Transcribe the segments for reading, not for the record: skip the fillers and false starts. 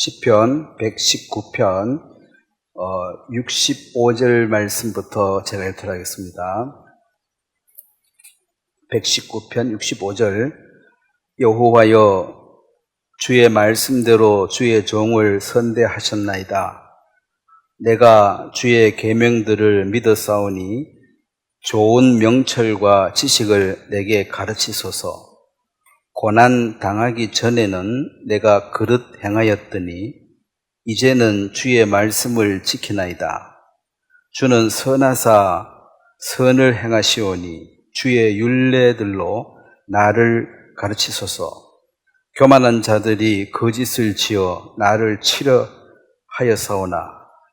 시편 119편 65절 말씀부터 제가 읽도록 하겠습니다. 119편 65절. 여호와여, 주의 말씀대로 주의 종을 선대하셨나이다. 내가 주의 계명들을 믿었사오니 좋은 명철과 지식을 내게 가르치소서. 고난 당하기 전에는 내가 그릇 행하였더니 이제는 주의 말씀을 지키나이다. 주는 선하사 선을 행하시오니 주의 율례들로 나를 가르치소서. 교만한 자들이 거짓을 지어 나를 치려 하여사오나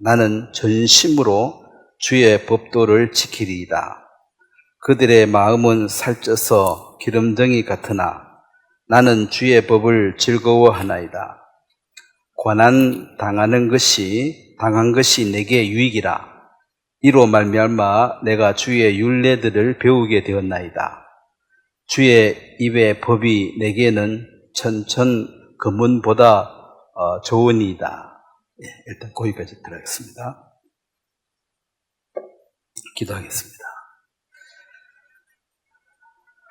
나는 전심으로 주의 법도를 지키리이다. 그들의 마음은 살쪄서 기름덩이 같으나 나는 주의 법을 즐거워하나이다. 고난 당한 것이 내게 유익이라. 이로 말미암아 내가 주의 율례들을 배우게 되었나이다. 주의 입의 법이 내게는 천천 금은보다 좋으니이다. 일단 거기까지 들어가겠습니다. 기도하겠습니다.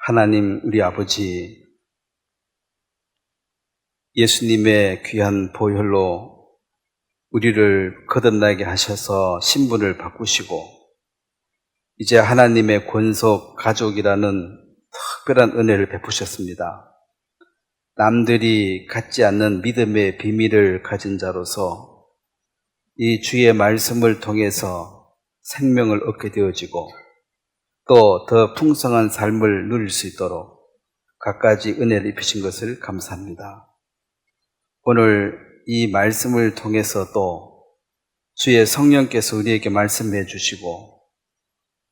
하나님, 우리 아버지, 예수님의 귀한 보혈로 우리를 거듭나게 하셔서 신분을 바꾸시고 이제 하나님의 권속 가족이라는 특별한 은혜를 베푸셨습니다. 남들이 갖지 않는 믿음의 비밀을 가진 자로서 이 주의 말씀을 통해서 생명을 얻게 되어지고 또 더 풍성한 삶을 누릴 수 있도록 갖가지 은혜를 입히신 것을 감사합니다. 오늘 이 말씀을 통해서 또 주의 성령께서 우리에게 말씀해 주시고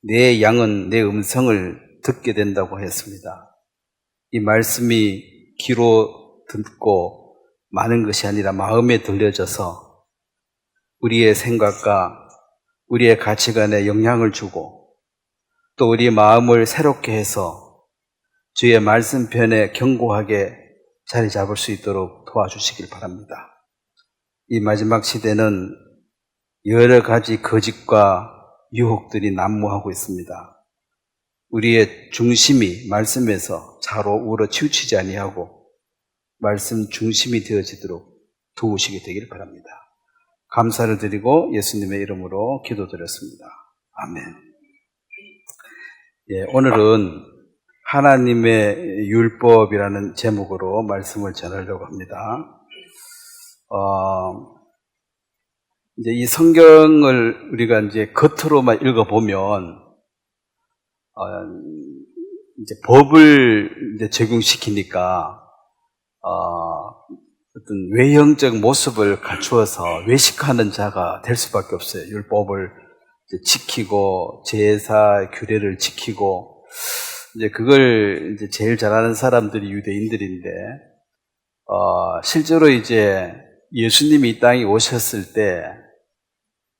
내 양은 내 음성을 듣게 된다고 했습니다. 이 말씀이 귀로 듣고 많은 것이 아니라 마음에 들려져서 우리의 생각과 우리의 가치관에 영향을 주고 또 우리의 마음을 새롭게 해서 주의 말씀편에 견고하게 자리 잡을 수 있도록 도와주시길 바랍니다. 이 마지막 시대는 여러 가지 거짓과 유혹들이 난무하고 있습니다. 우리의 중심이 말씀에서 좌로 우로 치우치지 아니하고 말씀 중심이 되어지도록 도우시게 되길 바랍니다. 감사를 드리고 예수님의 이름으로 기도드렸습니다. 아멘. 오늘은 하나님의 율법이라는 제목으로 말씀을 전하려고 합니다. 이제 이 성경을 우리가 이제 겉으로만 읽어보면, 이제 법을 이제 적용시키니까, 어떤 외형적 모습을 갖추어서 외식하는 자가 될 수밖에 없어요. 율법을 이제 지키고, 제사 규례를 지키고, 이제 그걸 이제 제일 잘하는 사람들이 유대인들인데, 실제로 이제 예수님이 이 땅에 오셨을 때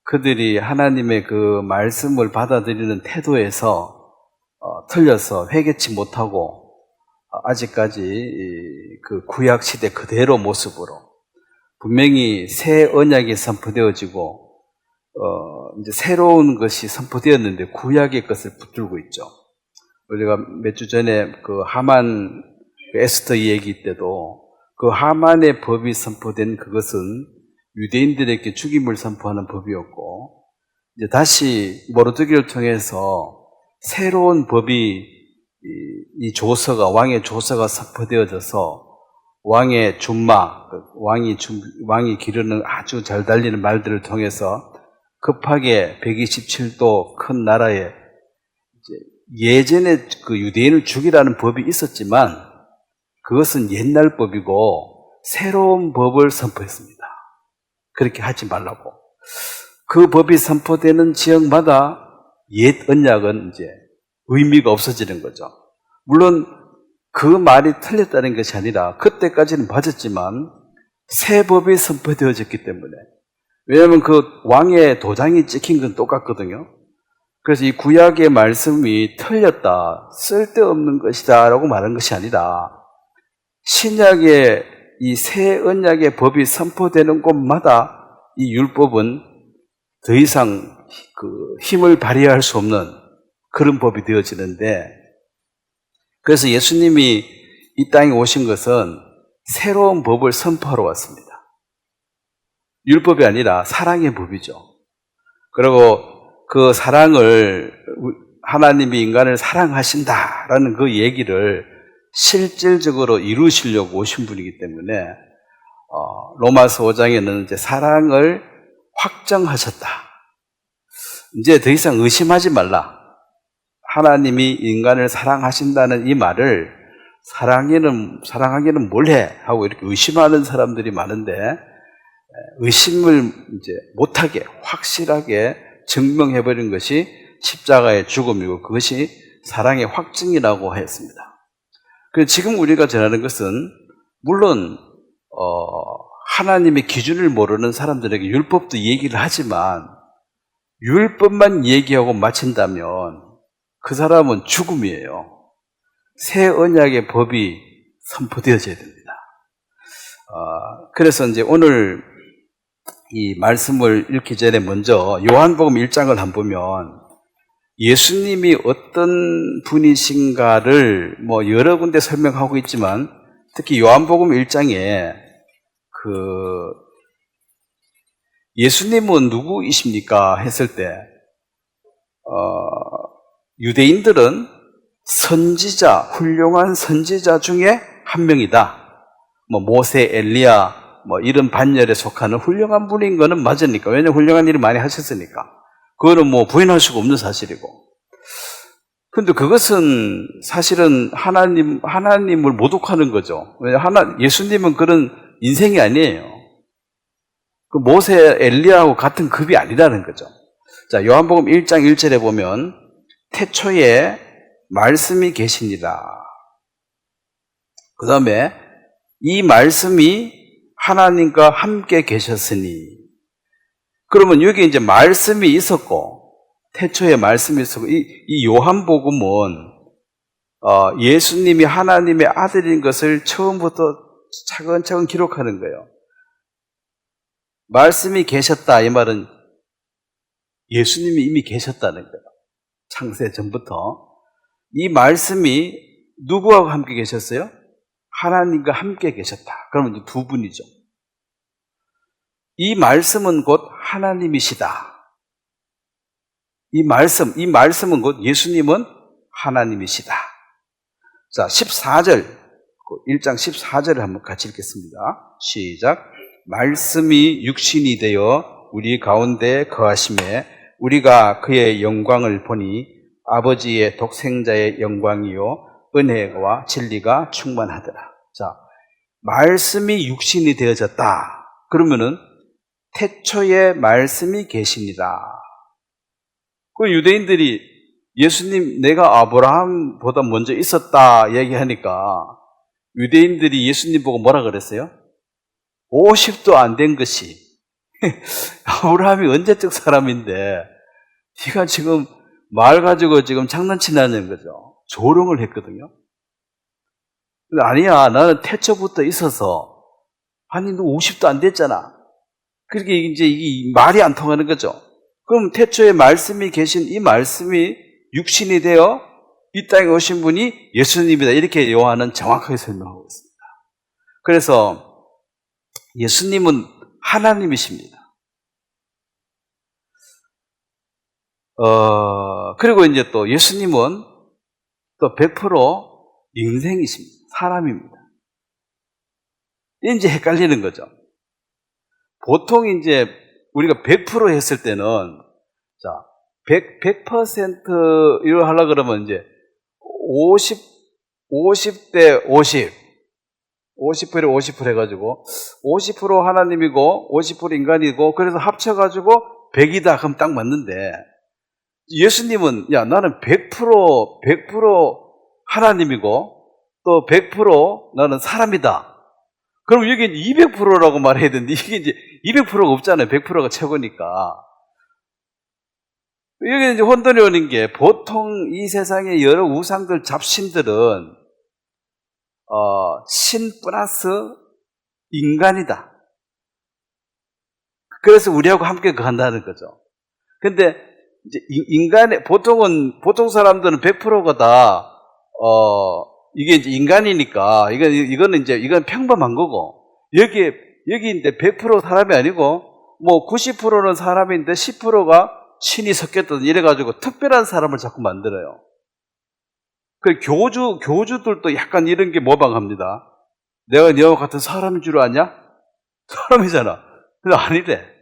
그들이 하나님의 그 말씀을 받아들이는 태도에서 틀려서 회개치 못하고 아직까지 그 구약 시대 그대로 모습으로 분명히 새 언약이 선포되어지고 이제 새로운 것이 선포되었는데 구약의 것을 붙들고 있죠. 우리가 몇 주 전에 그 하만 에스더 얘기 때도 그 하만의 법이 선포된 그것은 유대인들에게 죽임을 선포하는 법이었고 이제 다시 모르드게를 통해서 새로운 법이 이 조서가 왕의 조서가 선포되어져서 왕의 준마, 왕이 기르는 아주 잘 달리는 말들을 통해서 급하게 127도 큰 나라에 예전에 그 유대인을 죽이라는 법이 있었지만 그것은 옛날 법이고 새로운 법을 선포했습니다. 그렇게 하지 말라고. 그 법이 선포되는 지역마다 옛 언약은 이제 의미가 없어지는 거죠. 물론 그 말이 틀렸다는 것이 아니라 그때까지는 맞았지만 새 법이 선포되어졌기 때문에, 왜냐하면 그 왕의 도장이 찍힌 건 똑같거든요. 그래서 이 구약의 말씀이 틀렸다, 쓸데없는 것이다 라고 말한 것이 아니라 신약의 이 새 언약의 법이 선포되는 곳마다 이 율법은 더 이상 그 힘을 발휘할 수 없는 그런 법이 되어지는데, 그래서 예수님이 이 땅에 오신 것은 새로운 법을 선포하러 왔습니다. 율법이 아니라 사랑의 법이죠. 그리고 그 사랑을, 하나님이 인간을 사랑하신다라는 그 얘기를 실질적으로 이루시려고 오신 분이기 때문에 로마서 5장에는 이제 사랑을 확정하셨다. 이제 더 이상 의심하지 말라. 하나님이 인간을 사랑하신다는 이 말을 사랑하기는 뭘해? 하고 이렇게 의심하는 사람들이 많은데, 의심을 이제 못하게 확실하게 증명해버린 것이 십자가의 죽음이고 그것이 사랑의 확증이라고 했습니다. 그래서 지금 우리가 전하는 것은 물론 하나님의 기준을 모르는 사람들에게 율법도 얘기를 하지만 율법만 얘기하고 마친다면 그 사람은 죽음이에요. 새 언약의 법이 선포되어져야 됩니다. 그래서 이제 오늘 이 말씀을 읽기 전에 먼저 요한복음 1장을 한번 보면 예수님이 어떤 분이신가를 뭐 여러 군데 설명하고 있지만 특히 요한복음 1장에 예수님은 누구이십니까? 했을 때 유대인들은 선지자, 훌륭한 선지자 중에 한 명이다. 뭐 모세, 엘리야 뭐 이런 반열에 속하는 훌륭한 분인 거는 맞으니까. 왜냐하면 훌륭한 일을 많이 하셨으니까. 그거는 뭐 부인할 수가 없는 사실이고. 근데 그것은 사실은 하나님을 모독하는 거죠. 예수님은 그런 인생이 아니에요. 그 모세, 엘리야하고 같은 급이 아니라는 거죠. 자, 요한복음 1장 1절에 보면 태초에 말씀이 계시니라. 그 다음에 이 말씀이 하나님과 함께 계셨으니. 그러면 여기 이제 말씀이 있었고 태초에 말씀이 있었고 이 요한복음은 예수님이 하나님의 아들인 것을 처음부터 차근차근 기록하는 거예요. 말씀이 계셨다 이 말은 예수님이 이미 계셨다는 거예요. 창세 전부터. 이 말씀이 누구와 함께 계셨어요? 하나님과 함께 계셨다. 그러면 이제 두 분이죠. 이 말씀은 곧 하나님이시다. 이 말씀은 곧 예수님은 하나님이시다. 자, 14절, 1장 14절을 한번 같이 읽겠습니다. 시작. 말씀이 육신이 되어 우리 가운데 거하심에 우리가 그의 영광을 보니 아버지의 독생자의 영광이요 은혜와 진리가 충만하더라. 자, 말씀이 육신이 되어졌다. 그러면은 태초에 말씀이 계시니라. 그 유대인들이 예수님 내가 아브라함보다 먼저 있었다 얘기하니까 유대인들이 예수님 보고 뭐라 그랬어요? 50도 안 된 것이 아브라함이 언제적 사람인데 네가 지금 말 가지고 지금 장난치냐는 거죠. 조롱을 했거든요. 근데 아니야, 나는 태초부터 있어서. 아니, 너 50도 안 됐잖아. 그렇게 이제 이 말이 안 통하는 거죠. 그럼 태초에 말씀이 계신 이 말씀이 육신이 되어 이 땅에 오신 분이 예수님이다. 이렇게 요한은 정확하게 설명하고 있습니다. 그래서 예수님은 하나님이십니다. 그리고 이제 또 예수님은 또 100% 인생이십니다. 사람입니다. 이제 헷갈리는 거죠. 보통 이제 우리가 100% 했을 때는, 자, 100% 이걸 하려고 그러면 이제 50대 50, 50%에 50% 해가지고 50% 하나님이고 50% 인간이고 그래서 합쳐가지고 100이다. 그럼 딱 맞는데 예수님은 야 나는 100% 하나님이고 또 100% 나는 사람이다. 그럼 여기 200%라고 말해야 되는데 이게 이제 200%가 없잖아요. 100%가 최고니까. 여기 이제 혼돈이 오는 게 보통 이 세상의 여러 우상들 잡신들은 신 플러스 인간이다. 그래서 우리하고 함께 간다는 거죠. 근데 이제 보통 사람들은 100%가 다 이게 이제 인간이니까 이건 평범한 거고, 여기 이제 100% 사람이 아니고 뭐 90%는 사람인데 10%가 신이 섞였던 이래가지고 특별한 사람을 자꾸 만들어요. 그 교주들도 약간 이런 게 모방합니다. 내가 너와 같은 사람인 줄 아냐? 사람이잖아. 근데 아니래.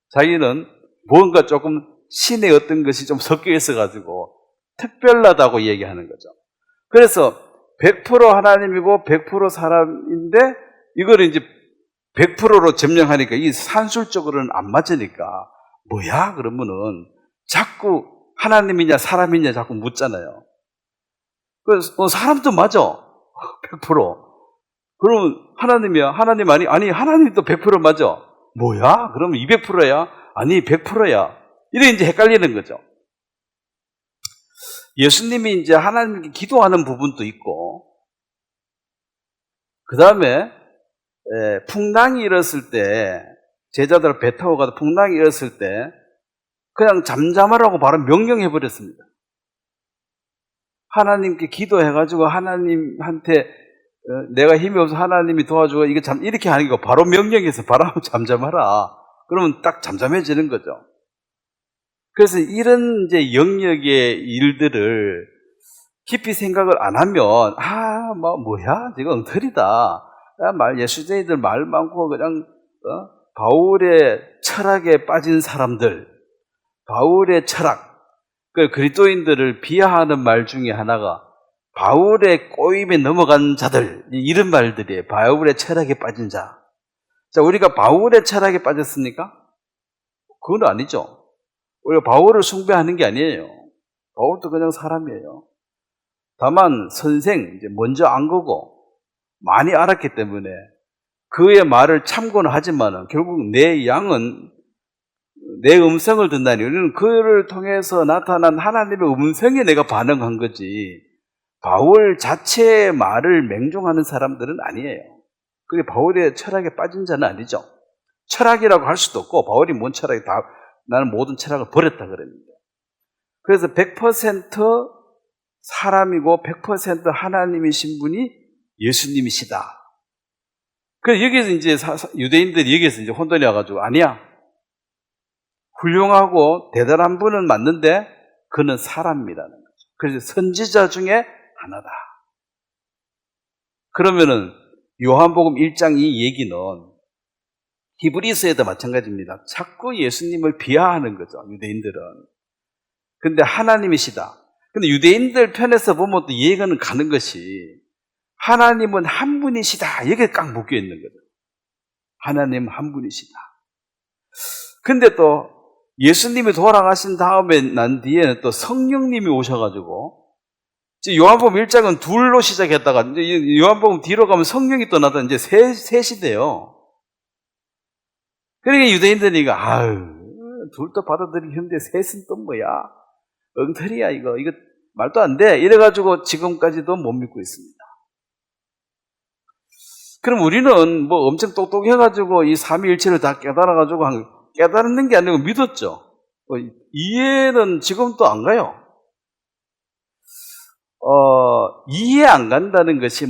자기는 뭔가 조금 신의 어떤 것이 좀 섞여 있어가지고 특별하다고 얘기하는 거죠. 그래서 100% 하나님이고 100% 사람인데 이거를 이제 100%로 점령하니까 이 산술적으로는 안 맞으니까 뭐야? 그러면은 자꾸 하나님이냐 사람이냐 자꾸 묻잖아요. 그래서 사람도 맞아. 100%. 그러면 하나님이야? 하나님 아니 하나님도 100% 맞아. 뭐야? 그러면 200%야? 아니 100%야. 이래 이제 헷갈리는 거죠. 예수님이 이제 하나님께 기도하는 부분도 있고, 그 다음에 풍랑이 일었을 때, 제자들 배 타고 가다 풍랑이 일었을 때 그냥 잠잠하라고 바로 명령해 버렸습니다. 하나님께 기도해가지고 하나님한테 내가 힘이 없어 하나님이 도와주고 이렇게 하는 거 바로 명령해서 바로 잠잠하라. 그러면 딱 잠잠해지는 거죠. 그래서 이런 이제 영역의 일들을 깊이 생각을 안 하면 뭐야 지금 엉터리다. 예수쟁이들 말 많고 그냥 바울의 철학에 빠진 사람들, 바울의 철학, 그 그리스도인들을 비하하는 말 중에 하나가 바울의 꼬임에 넘어간 자들, 이런 말들이에요. 바울의 철학에 빠진 자. 자, 우리가 바울의 철학에 빠졌습니까? 그건 아니죠. 우리가 바울을 숭배하는 게 아니에요. 바울도 그냥 사람이에요. 다만 선생, 이제 먼저 안 거고 많이 알았기 때문에 그의 말을 참고는 하지만은 결국 내 양은 내 음성을 듣나니, 우리는 그를 통해서 나타난 하나님의 음성에 내가 반응한 거지 바울 자체의 말을 맹종하는 사람들은 아니에요. 그게 바울의 철학에 빠진 자는 아니죠. 철학이라고 할 수도 없고 바울이 뭔 철학이 나는 모든 철학을 버렸다 그랬는데, 그래서 100% 사람이고 100% 하나님이신 분이 예수님이시다. 그래서 여기서 이제 유대인들이 여기서 이제 혼돈이 와가지고 아니야, 훌륭하고 대단한 분은 맞는데 그는 사람이라는 거죠. 그래서 선지자 중에 하나다. 그러면은 요한복음 1장 이 얘기는 히브리서에도 마찬가지입니다. 자꾸 예수님을 비하하는 거죠, 유대인들은. 근데 하나님이시다. 근데 유대인들 편에서 보면 또 이해가 가는 것이 하나님은 한 분이시다. 여기에 꽉 묶여 있는 거죠. 하나님 한 분이시다. 근데 또 예수님이 돌아가신 다음에 난 뒤에는 또 성령님이 오셔가지고, 요한복음 1장은 둘로 시작했다가 이제 요한복음 뒤로 가면 성령이 또 나타나 이제 셋이 돼요. 그러니까 유대인들이 둘도 받아들이기 힘든데 셋은 또 뭐야? 엉터리야 이거 말도 안 돼. 이래가지고 지금까지도 못 믿고 있습니다. 그럼 우리는 뭐 엄청 똑똑해가지고 이 삼위일체를 다 깨달아가지고 깨달는 게 아니고 믿었죠. 이해는 지금도 안 가요. 이해 안 간다는 것이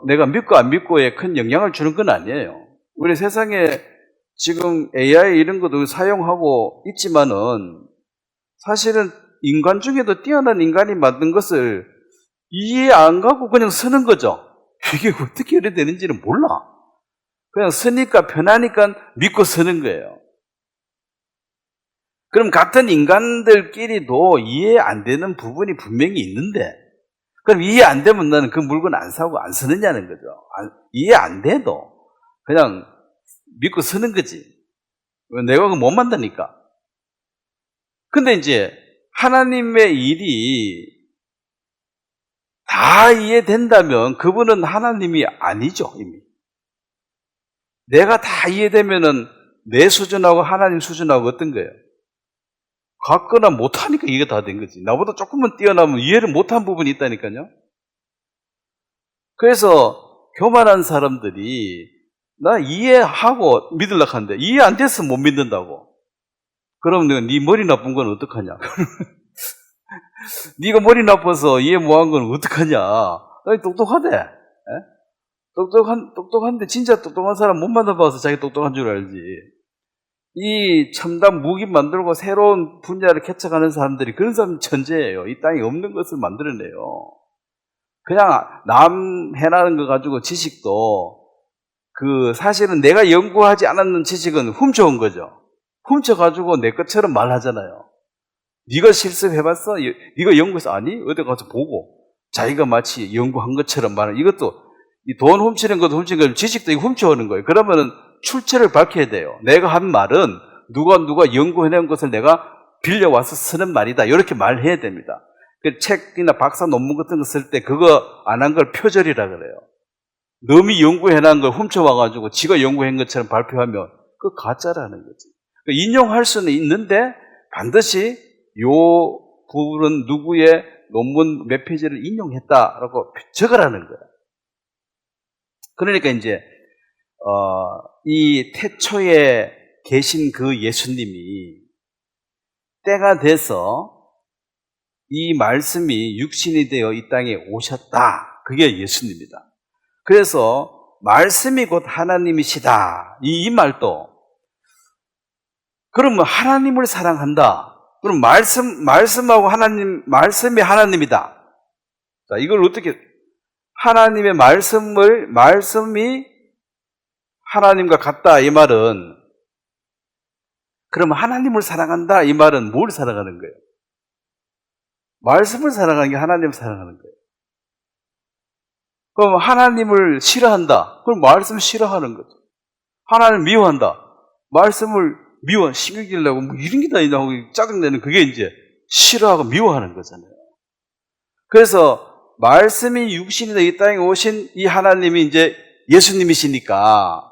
내가 믿고 안 믿고에 큰 영향을 주는 건 아니에요. 우리 세상에 지금 AI 이런 것도 사용하고 있지만은 사실은 인간 중에도 뛰어난 인간이 만든 것을 이해 안 가고 그냥 쓰는 거죠. 이게 어떻게 이래 되는지는 몰라. 그냥 쓰니까 편하니까 믿고 쓰는 거예요. 그럼 같은 인간들끼리도 이해 안 되는 부분이 분명히 있는데, 그럼 이해 안 되면 나는 그 물건 안 사고 안 쓰느냐는 거죠. 이해 안 돼도 그냥 믿고 쓰는 거지. 내가 그거 못 만드니까. 근데 이제 하나님의 일이 다 이해된다면 그분은 하나님이 아니죠, 이미. 내가 다 이해되면은 내 수준하고 하나님 수준하고 어떤 거예요? 같거나 못하니까 이게 다 된 거지. 나보다 조금만 뛰어나면 이해를 못한 부분이 있다니까요. 그래서 교만한 사람들이 나 이해하고 믿으려고 하는데 이해 안 돼서 못 믿는다고. 그럼 내가 네 머리 나쁜 건 어떡하냐? 네가 머리 나빠서 이해 못한 건 어떡하냐? 똑똑하대. 에? 똑똑한데 진짜 똑똑한 사람 못 만나봐서 자기 똑똑한 줄 알지. 이 첨단 무기 만들고 새로운 분야를 개척하는 사람들이 그런 사람 천재예요. 이 땅에 없는 것을 만들어내요. 그냥 남 해나는 거 가지고 지식도 사실은 내가 연구하지 않았는 지식은 훔쳐온 거죠. 훔쳐가지고 내 것처럼 말하잖아요. 네가 실습해봤어? 네가 연구해서 아니? 어디 가서 보고 자기가 마치 연구한 것처럼 말하는 이것도 이 돈 훔치는 것도 훔치는 거예요. 지식도 이거 훔쳐오는 거예요. 그러면은 출처를 밝혀야 돼요. 내가 한 말은 누가 연구해낸 것을 내가 빌려와서 쓰는 말이다. 이렇게 말해야 됩니다. 그 책이나 박사 논문 같은 거 쓸 때 그거 안 한 걸 표절이라 그래요. 남이 연구해낸 걸 훔쳐와가지고 지가 연구한 것처럼 발표하면 그거 가짜라는 거지. 인용할 수는 있는데 반드시 요 부분은 누구의 논문 몇 페이지를 인용했다라고 적으라는 거야. 그러니까 이제 이 태초에 계신 그 예수님이 때가 돼서 이 말씀이 육신이 되어 이 땅에 오셨다. 그게 예수님입니다. 그래서 말씀이 곧 하나님이시다. 이 말도 그러면 하나님을 사랑한다. 그럼 말씀하고 말씀이 하나님이다. 자, 이걸 어떻게 하나님의 말씀이 하나님과 같다 이 말은 그러면 하나님을 사랑한다 이 말은 뭘 사랑하는 거예요? 말씀을 사랑하는 게 하나님을 사랑하는 거예요. 그럼 하나님을 싫어한다. 그럼 말씀을 싫어하는 거죠. 하나님을 미워한다. 말씀을 신경질 내고 뭐 이런 게 다 있나고 짜증내는 그게 이제 싫어하고 미워하는 거잖아요. 그래서 말씀이 육신이 되어 이 땅에 오신 이 하나님이 이제 예수님이시니까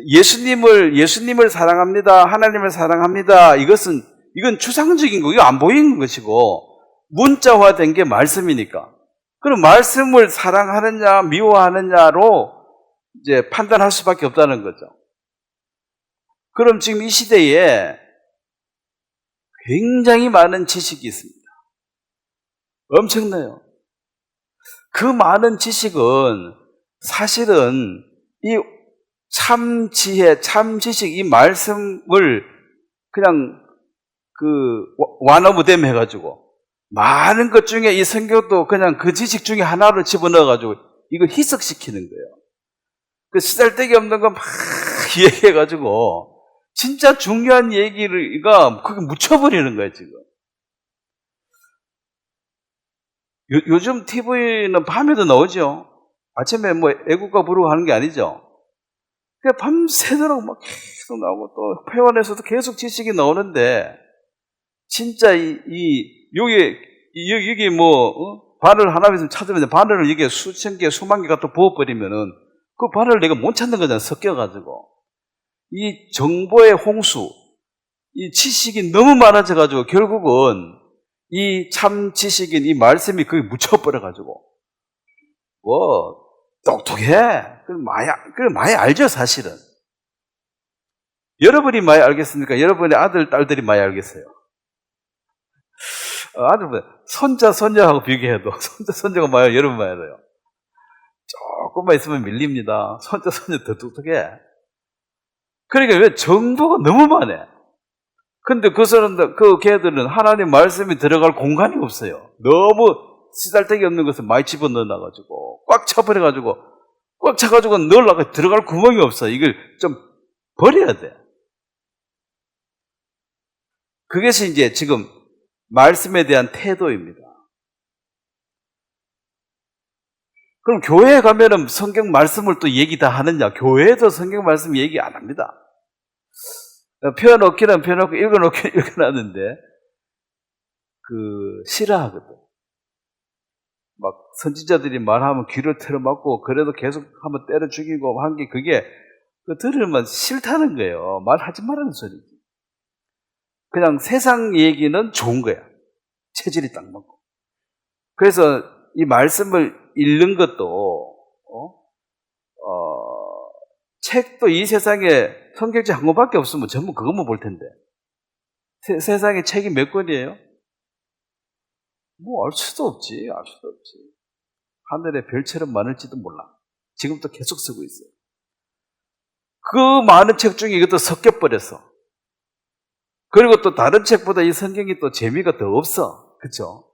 예수님을 사랑합니다. 하나님을 사랑합니다. 이건 추상적인 거, 이거 안 보이는 것이고 문자화된 게 말씀이니까. 그럼 말씀을 사랑하느냐 미워하느냐로 이제 판단할 수밖에 없다는 거죠. 그럼 지금 이 시대에 굉장히 많은 지식이 있습니다. 엄청나요. 그 많은 지식은 사실은 이 참 지혜, 참 지식, 이 말씀을 그냥 완어무댐 해가지고 많은 것 중에 이 성경도 그냥 그 지식 중에 하나를 집어넣어가지고 이걸 희석시키는 거예요. 그 쓰잘데기 없는 거 막 얘기해가지고 진짜 중요한 얘기가 그게 묻혀버리는 거예요, 지금. 요즘 TV는 밤에도 나오죠. 아침에 뭐 애국가 부르고 하는 게 아니죠. 그냥 밤새도록 막 계속 나오고 또 회원에서도 계속 지식이 나오는데 진짜 여기 바늘 하나 있으면 찾으면 바늘을 이게 수천 개, 수만 개 갖다 부어버리면은 그 바늘을 내가 못 찾는 거잖아, 섞여가지고. 이 정보의 홍수, 이 지식이 너무 많아져가지고 결국은 이 참 지식인 이 말씀이 거기 묻혀버려가지고 똑똑해. 그걸 많이 알죠, 사실은. 여러분이 많이 알겠습니까? 여러분의 아들, 딸들이 많이 알겠어요. 아들보다 손자, 손녀하고 비교해도 손자, 손녀가 많이 여러분 많이 알아요. 조금만 있으면 밀립니다. 손자, 손녀 더 똑똑해. 그러니까 왜 정보가 너무 많아. 근데 걔들은 하나님 말씀이 들어갈 공간이 없어요. 너무 쓰잘데기 없는 것을 많이 집어넣어놔가지고 꽉 차가지고 넣으려고 들어갈 구멍이 없어. 이걸 좀 버려야 돼. 그것이 이제 지금 말씀에 대한 태도입니다. 그럼 교회에 가면은 성경 말씀을 또 얘기 다 하느냐? 교회에도 성경 말씀 얘기 안 합니다. 펴놓기는 펴놓고 읽어놓기는 읽어놨는데 싫어하거든. 막 선지자들이 말하면 귀를 틀어막고 그래도 계속 한번 때려 죽이고 한 게 그게 들으면 싫다는 거예요. 말하지 말라는 소리지. 그냥 세상 얘기는 좋은 거야. 체질이 딱 맞고. 그래서 이 말씀을 읽는 것도 책도 이 세상에 성경책 한 권밖에 없으면 전부 그것만 볼 텐데. 세상에 책이 몇 권이에요? 뭐 알 수도 없지. 하늘에 별처럼 많을지도 몰라. 지금도 계속 쓰고 있어요. 그 많은 책 중에 이것도 섞여버렸어. 그리고 또 다른 책보다 이 성경이 또 재미가 더 없어. 그쵸?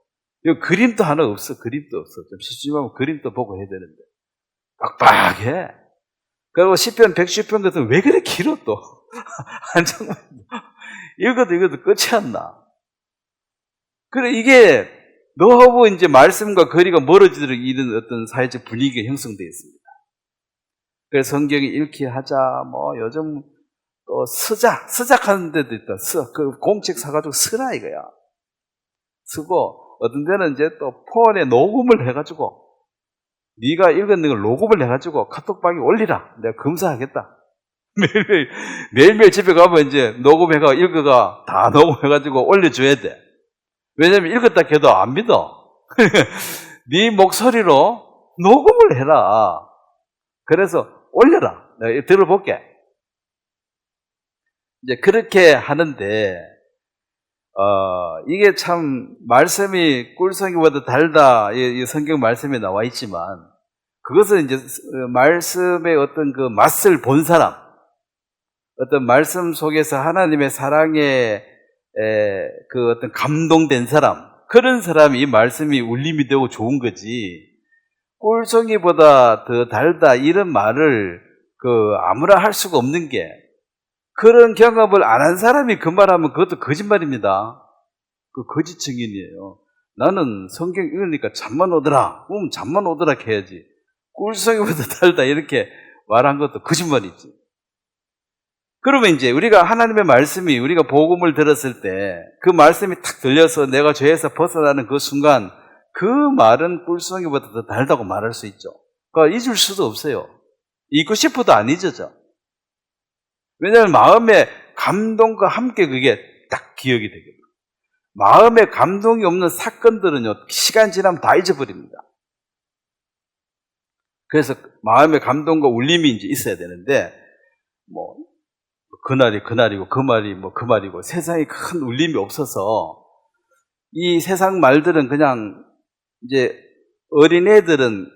이거 그림도 하나 없어. 좀 심심하면 그림도 보고 해야 되는데. 빡빡해. 그리고 시편 110편 같은 왜 그래 길어 또. 정말 읽어도 끝이 안 나. 그래 이게 너무 이제 말씀과 거리가 멀어지도록 이런 어떤 사회적 분위기가 형성되어 있습니다. 그래서 성경이 읽기 하자, 요즘 또 서작하는 데도 있다. 그 공책 사가지고 쓰라 이거야. 쓰고, 어떤 데는 이제 또 폰에 녹음을 해가지고, 네가 읽었는 걸 녹음을 해가지고 카톡방에 올리라. 내가 검사하겠다. 매일매일 집에 가면 이제 녹음해가 읽어가 다 녹음해가지고 올려줘야 돼. 왜냐면 읽었다 해도 안 믿어. 네 목소리로 녹음을 해라. 그래서 올려라. 내가 들어볼게. 이제 그렇게 하는데, 이게 참 말씀이 꿀성이보다 달다. 이 성경 말씀에 나와 있지만, 그것은 이제 말씀의 어떤 그 맛을 본 사람, 어떤 말씀 속에서 하나님의 사랑에 그 어떤 감동된 사람, 그런 사람이 이 말씀이 울림이 되고 좋은 거지. 꿀송이보다 더 달다 이런 말을 아무나 할 수가 없는 게, 그런 경험을 안 한 사람이 그 말하면 그것도 거짓말입니다. 그 거짓 증인이에요. 나는 성경 읽으니까 잠만 오더라. 그럼 잠만 오더라 해야지. 꿀송이보다 달다 이렇게 말한 것도 거짓말이지. 그러면 이제 우리가 하나님의 말씀이, 우리가 복음을 들었을 때 그 말씀이 탁 들려서 내가 죄에서 벗어나는 그 순간, 그 말은 꿀송이보다 더 달다고 말할 수 있죠. 그러니까 잊을 수도 없어요. 잊고 싶어도 안 잊어져. 왜냐하면 마음의 감동과 함께 그게 딱 기억이 되거든요. 마음에 감동이 없는 사건들은요, 시간 지나면 다 잊어버립니다. 그래서 마음의 감동과 울림이 이제 있어야 되는데, 그날이 그날이고, 그 말이 그 말이고, 세상에 큰 울림이 없어서, 이 세상 말들은 그냥, 이제, 어린애들은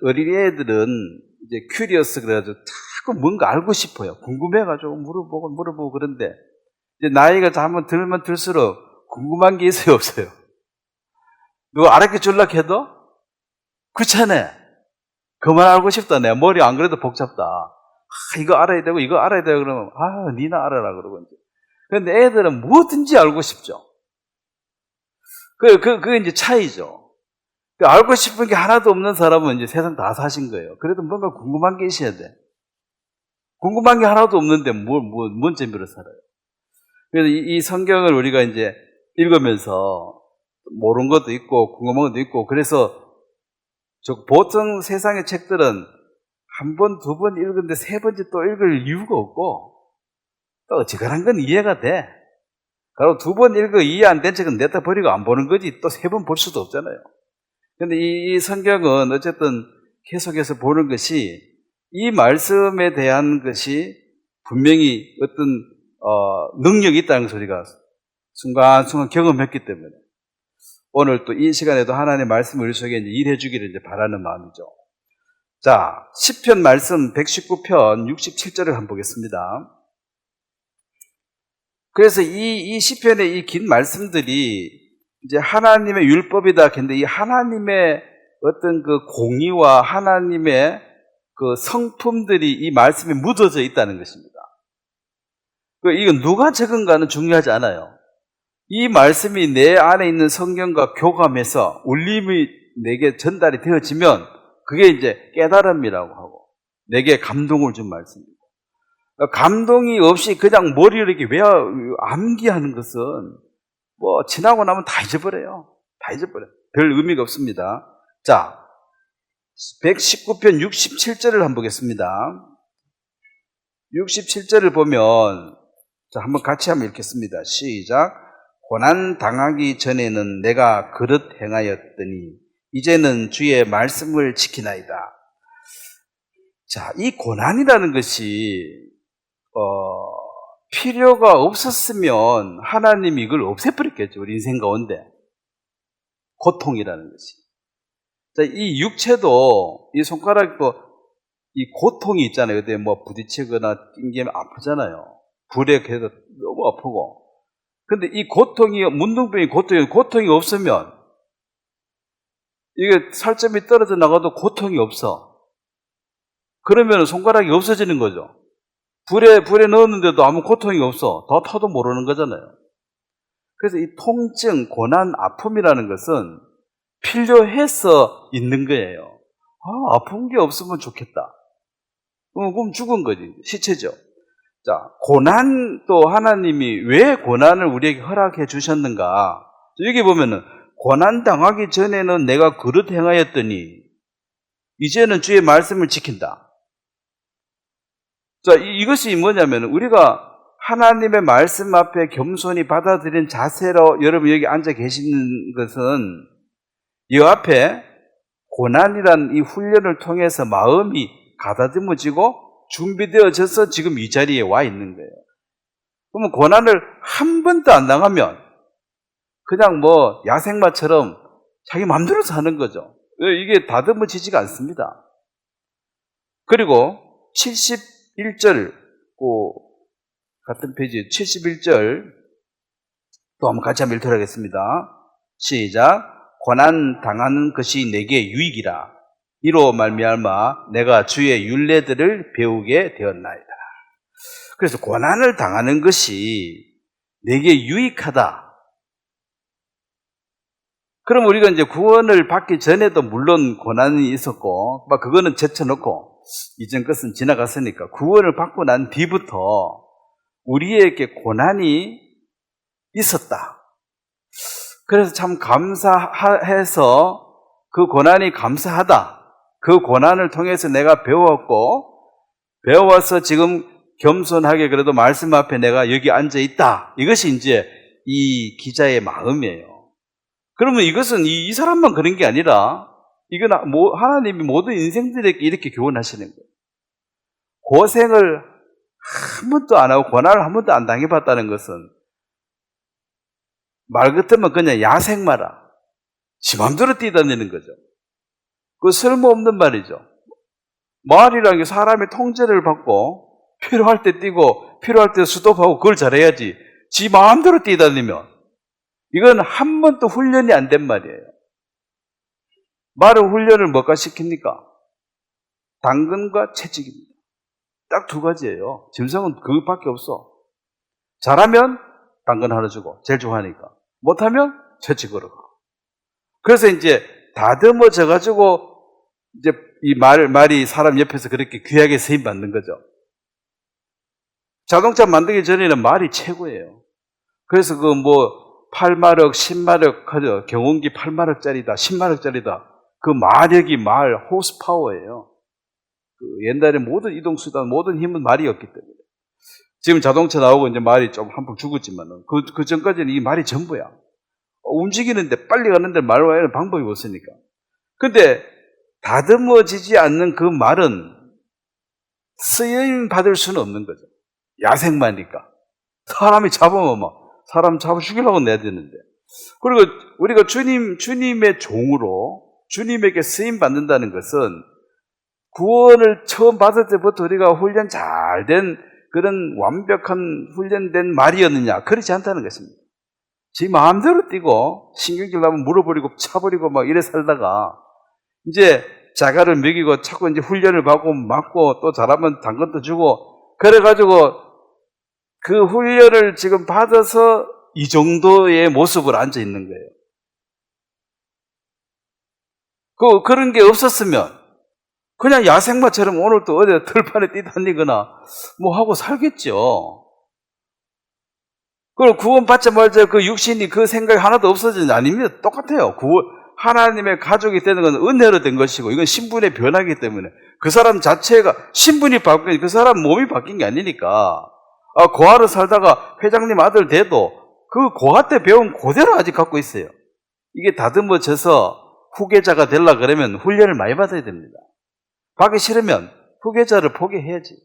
이제 큐리어스 그래가지고 자꾸 뭔가 알고 싶어요. 궁금해가지고 물어보고 그런데, 이제 나이가 한번 들면 들수록 궁금한 게 있어요, 없어요? 누가 알게 줄락 해도? 그렇잖아요. 그만 알고 싶다. 내가 머리 안 그래도 복잡다. 이거 알아야 되고, 그러면, 니나 알아라, 그러고, 이제. 근데 애들은 뭐든지 알고 싶죠. 그게 이제 차이죠. 알고 싶은 게 하나도 없는 사람은 이제 세상 다 사신 거예요. 그래도 뭔가 궁금한 게 있어야 돼. 궁금한 게 하나도 없는데 뭔 재미로 살아요. 그래서 이 성경을 우리가 이제 읽으면서 모르는 것도 있고, 궁금한 것도 있고, 그래서 보통 세상의 책들은 한 번, 두 번 읽었는데 세 번째 또 읽을 이유가 없고, 또 어지간한 건 이해가 돼. 그리고 두 번 읽어 이해 안 된 책은 냈다 버리고 안 보는 거지 또 세 번 볼 수도 없잖아요. 근데 이 성경은 어쨌든 계속해서 보는 것이, 이 말씀에 대한 것이 분명히 어떤 능력이 있다는 것을 우리가 순간순간 경험했기 때문에 오늘 또 이 시간에도 하나님의 말씀을 우리 속에 이제 일해 주기를 이제 바라는 마음이죠. 자, 시편 말씀 119편 67절을 한번 보겠습니다. 그래서 이 시편의 이 긴 말씀들이 이제 하나님의 율법이다. 근데 이 하나님의 어떤 그 공의와 하나님의 그 성품들이 이 말씀에 묻어져 있다는 것입니다. 이건 누가 적은가는 중요하지 않아요. 이 말씀이 내 안에 있는 성경과 교감해서 울림이 내게 전달이 되어지면 그게 이제 깨달음이라고 하고 내게 감동을 준 말씀입니다. 감동이 없이 그냥 머리를 이렇게 암기하는 것은 지나고 나면 다 잊어버려요. 별 의미가 없습니다. 자, 119편 67절을 한번 보겠습니다. 67절을 보면, 자, 한번 같이 한번 읽겠습니다. 시작. 고난 당하기 전에는 내가 그릇 행하였더니 이제는 주의 말씀을 지키나이다. 자, 이 고난이라는 것이 필요가 없었으면 하나님이 이걸 없애버렸겠죠. 우리 인생 가운데. 고통이라는 것이. 자, 이 육체도, 이 손가락도 이 고통이 있잖아요. 그때 뭐 부딪히거나 낑기면 아프잖아요. 불에 계속 너무 아프고. 근데 이 고통이, 문둥병이 고통이 없으면 이게 살점이 떨어져 나가도 고통이 없어. 그러면 손가락이 없어지는 거죠. 불에 넣었는데도 아무 고통이 없어. 더 타도 모르는 거잖아요. 그래서 이 통증, 고난, 아픔이라는 것은 필요해서 있는 거예요. 아픈 게 없으면 좋겠다. 그럼 죽은 거지. 시체죠. 자, 고난 또 하나님이 왜 고난을 우리에게 허락해 주셨는가? 여기 보면은 고난 당하기 전에는 내가 그릇 행하였더니 이제는 주의 말씀을 지킨다. 자, 이것이 뭐냐면 우리가 하나님의 말씀 앞에 겸손히 받아들인 자세로 여러분 여기 앉아 계시는 것은 이 앞에 고난이란 이 훈련을 통해서 마음이 가다듬어지고 준비되어져서 지금 이 자리에 와 있는 거예요. 그러면 고난을 한 번도 안 당하면 그냥 뭐 야생마처럼 자기 마음대로 사는 거죠. 이게 다듬어지지가 않습니다. 그리고 71절 같은 페이지 71절 또 한번 같이 한번 읽도록 하겠습니다. 시작. 고난 당하는 것이 내게 유익이라. 이로 말미암아 내가 주의 율례들을 배우게 되었나이다. 그래서 고난을 당하는 것이 내게 유익하다. 그럼 우리가 이제 구원을 받기 전에도 물론 고난이 있었고, 그거는 제쳐놓고 이전 것은 지나갔으니까 구원을 받고 난 뒤부터 우리에게 고난이 있었다. 그래서 참 감사해서 그 고난이 감사하다. 그 고난을 통해서 내가 배워서 지금 겸손하게 그래도 말씀 앞에 내가 여기 앉아 있다. 이것이 이제 이 기자의 마음이에요. 그러면 이것은 이 사람만 그런 게 아니라 이건 하나님이 모든 인생들에게 이렇게 교훈하시는 거예요. 고생을 한 번도 안 하고 고난을 한 번도 안 당해봤다는 것은 말 같으면 그냥 야생마라. 지 맘대로 뛰다니는 거죠. 그 쓸모없는 말이죠. 말이라는 게 사람의 통제를 받고 필요할 때 뛰고 필요할 때 스톱하고 그걸 잘해야지. 지 마음대로 뛰다니면 이건 한 번도 훈련이 안 된 말이에요. 말은 훈련을 뭐가 시킵니까? 당근과 채찍입니다. 딱 두 가지예요. 짐승은 그것밖에 없어. 잘하면 당근 하나 주고 제일 좋아하니까. 못하면 채찍으로 가. 그래서 이제 다듬어져 가지고 이제 이 말이 사람 옆에서 그렇게 귀하게 쓰임 받는 거죠. 자동차 만들기 전에는 말이 최고예요. 그래서 8마력, 10마력 하죠. 경운기 8마력짜리다, 10마력짜리다. 그 마력이 호스파워예요. 옛날에 모든 이동수단, 모든 힘은 말이었기 때문에. 지금 자동차 나오고 이제 말이 좀 한번 죽었지만은, 그 전까지는 이 말이 전부야. 움직이는데, 빨리 가는데 말 외에는 방법이 없으니까. 근데, 다듬어지지 않는 그 말은 쓰임 받을 수는 없는 거죠. 야생마니까. 사람이 잡으면 사람 잡아 죽이려고 내야 되는데. 그리고 우리가 주님의 종으로 주님에게 쓰임 받는다는 것은 구원을 처음 받을 때부터 우리가 훈련 잘 된 그런 완벽한 훈련된 말이었느냐? 그렇지 않다는 것입니다. 지 마음대로 뛰고 신경질 나면 물어버리고 차버리고 이래 살다가 이제 자가를 먹이고 자꾸 이제 훈련을 받고 맞고 또 잘하면 당근도 주고 그래가지고 그 훈련을 지금 받아서 이 정도의 모습을 앉아 있는 거예요. 그런 게 없었으면 그냥 야생마처럼 오늘 또 어디 들판에 뛰다니거나 하고 살겠죠. 그리고 구원 받자마자 그 육신이 그 생각이 하나도 없어지는 게 아닙니다. 똑같아요. 하나님의 가족이 되는 건 은혜로 된 것이고 이건 신분의 변화이기 때문에 그 사람 자체가 신분이 바뀐 그 사람 몸이 바뀐 게 아니니까 고아로 살다가 회장님 아들 돼도 그 고아 때 배운 그대로 아직 갖고 있어요. 이게 다듬어져서 후계자가 되려고 그러면 훈련을 많이 받아야 됩니다. 받기 싫으면 후계자를 포기해야지.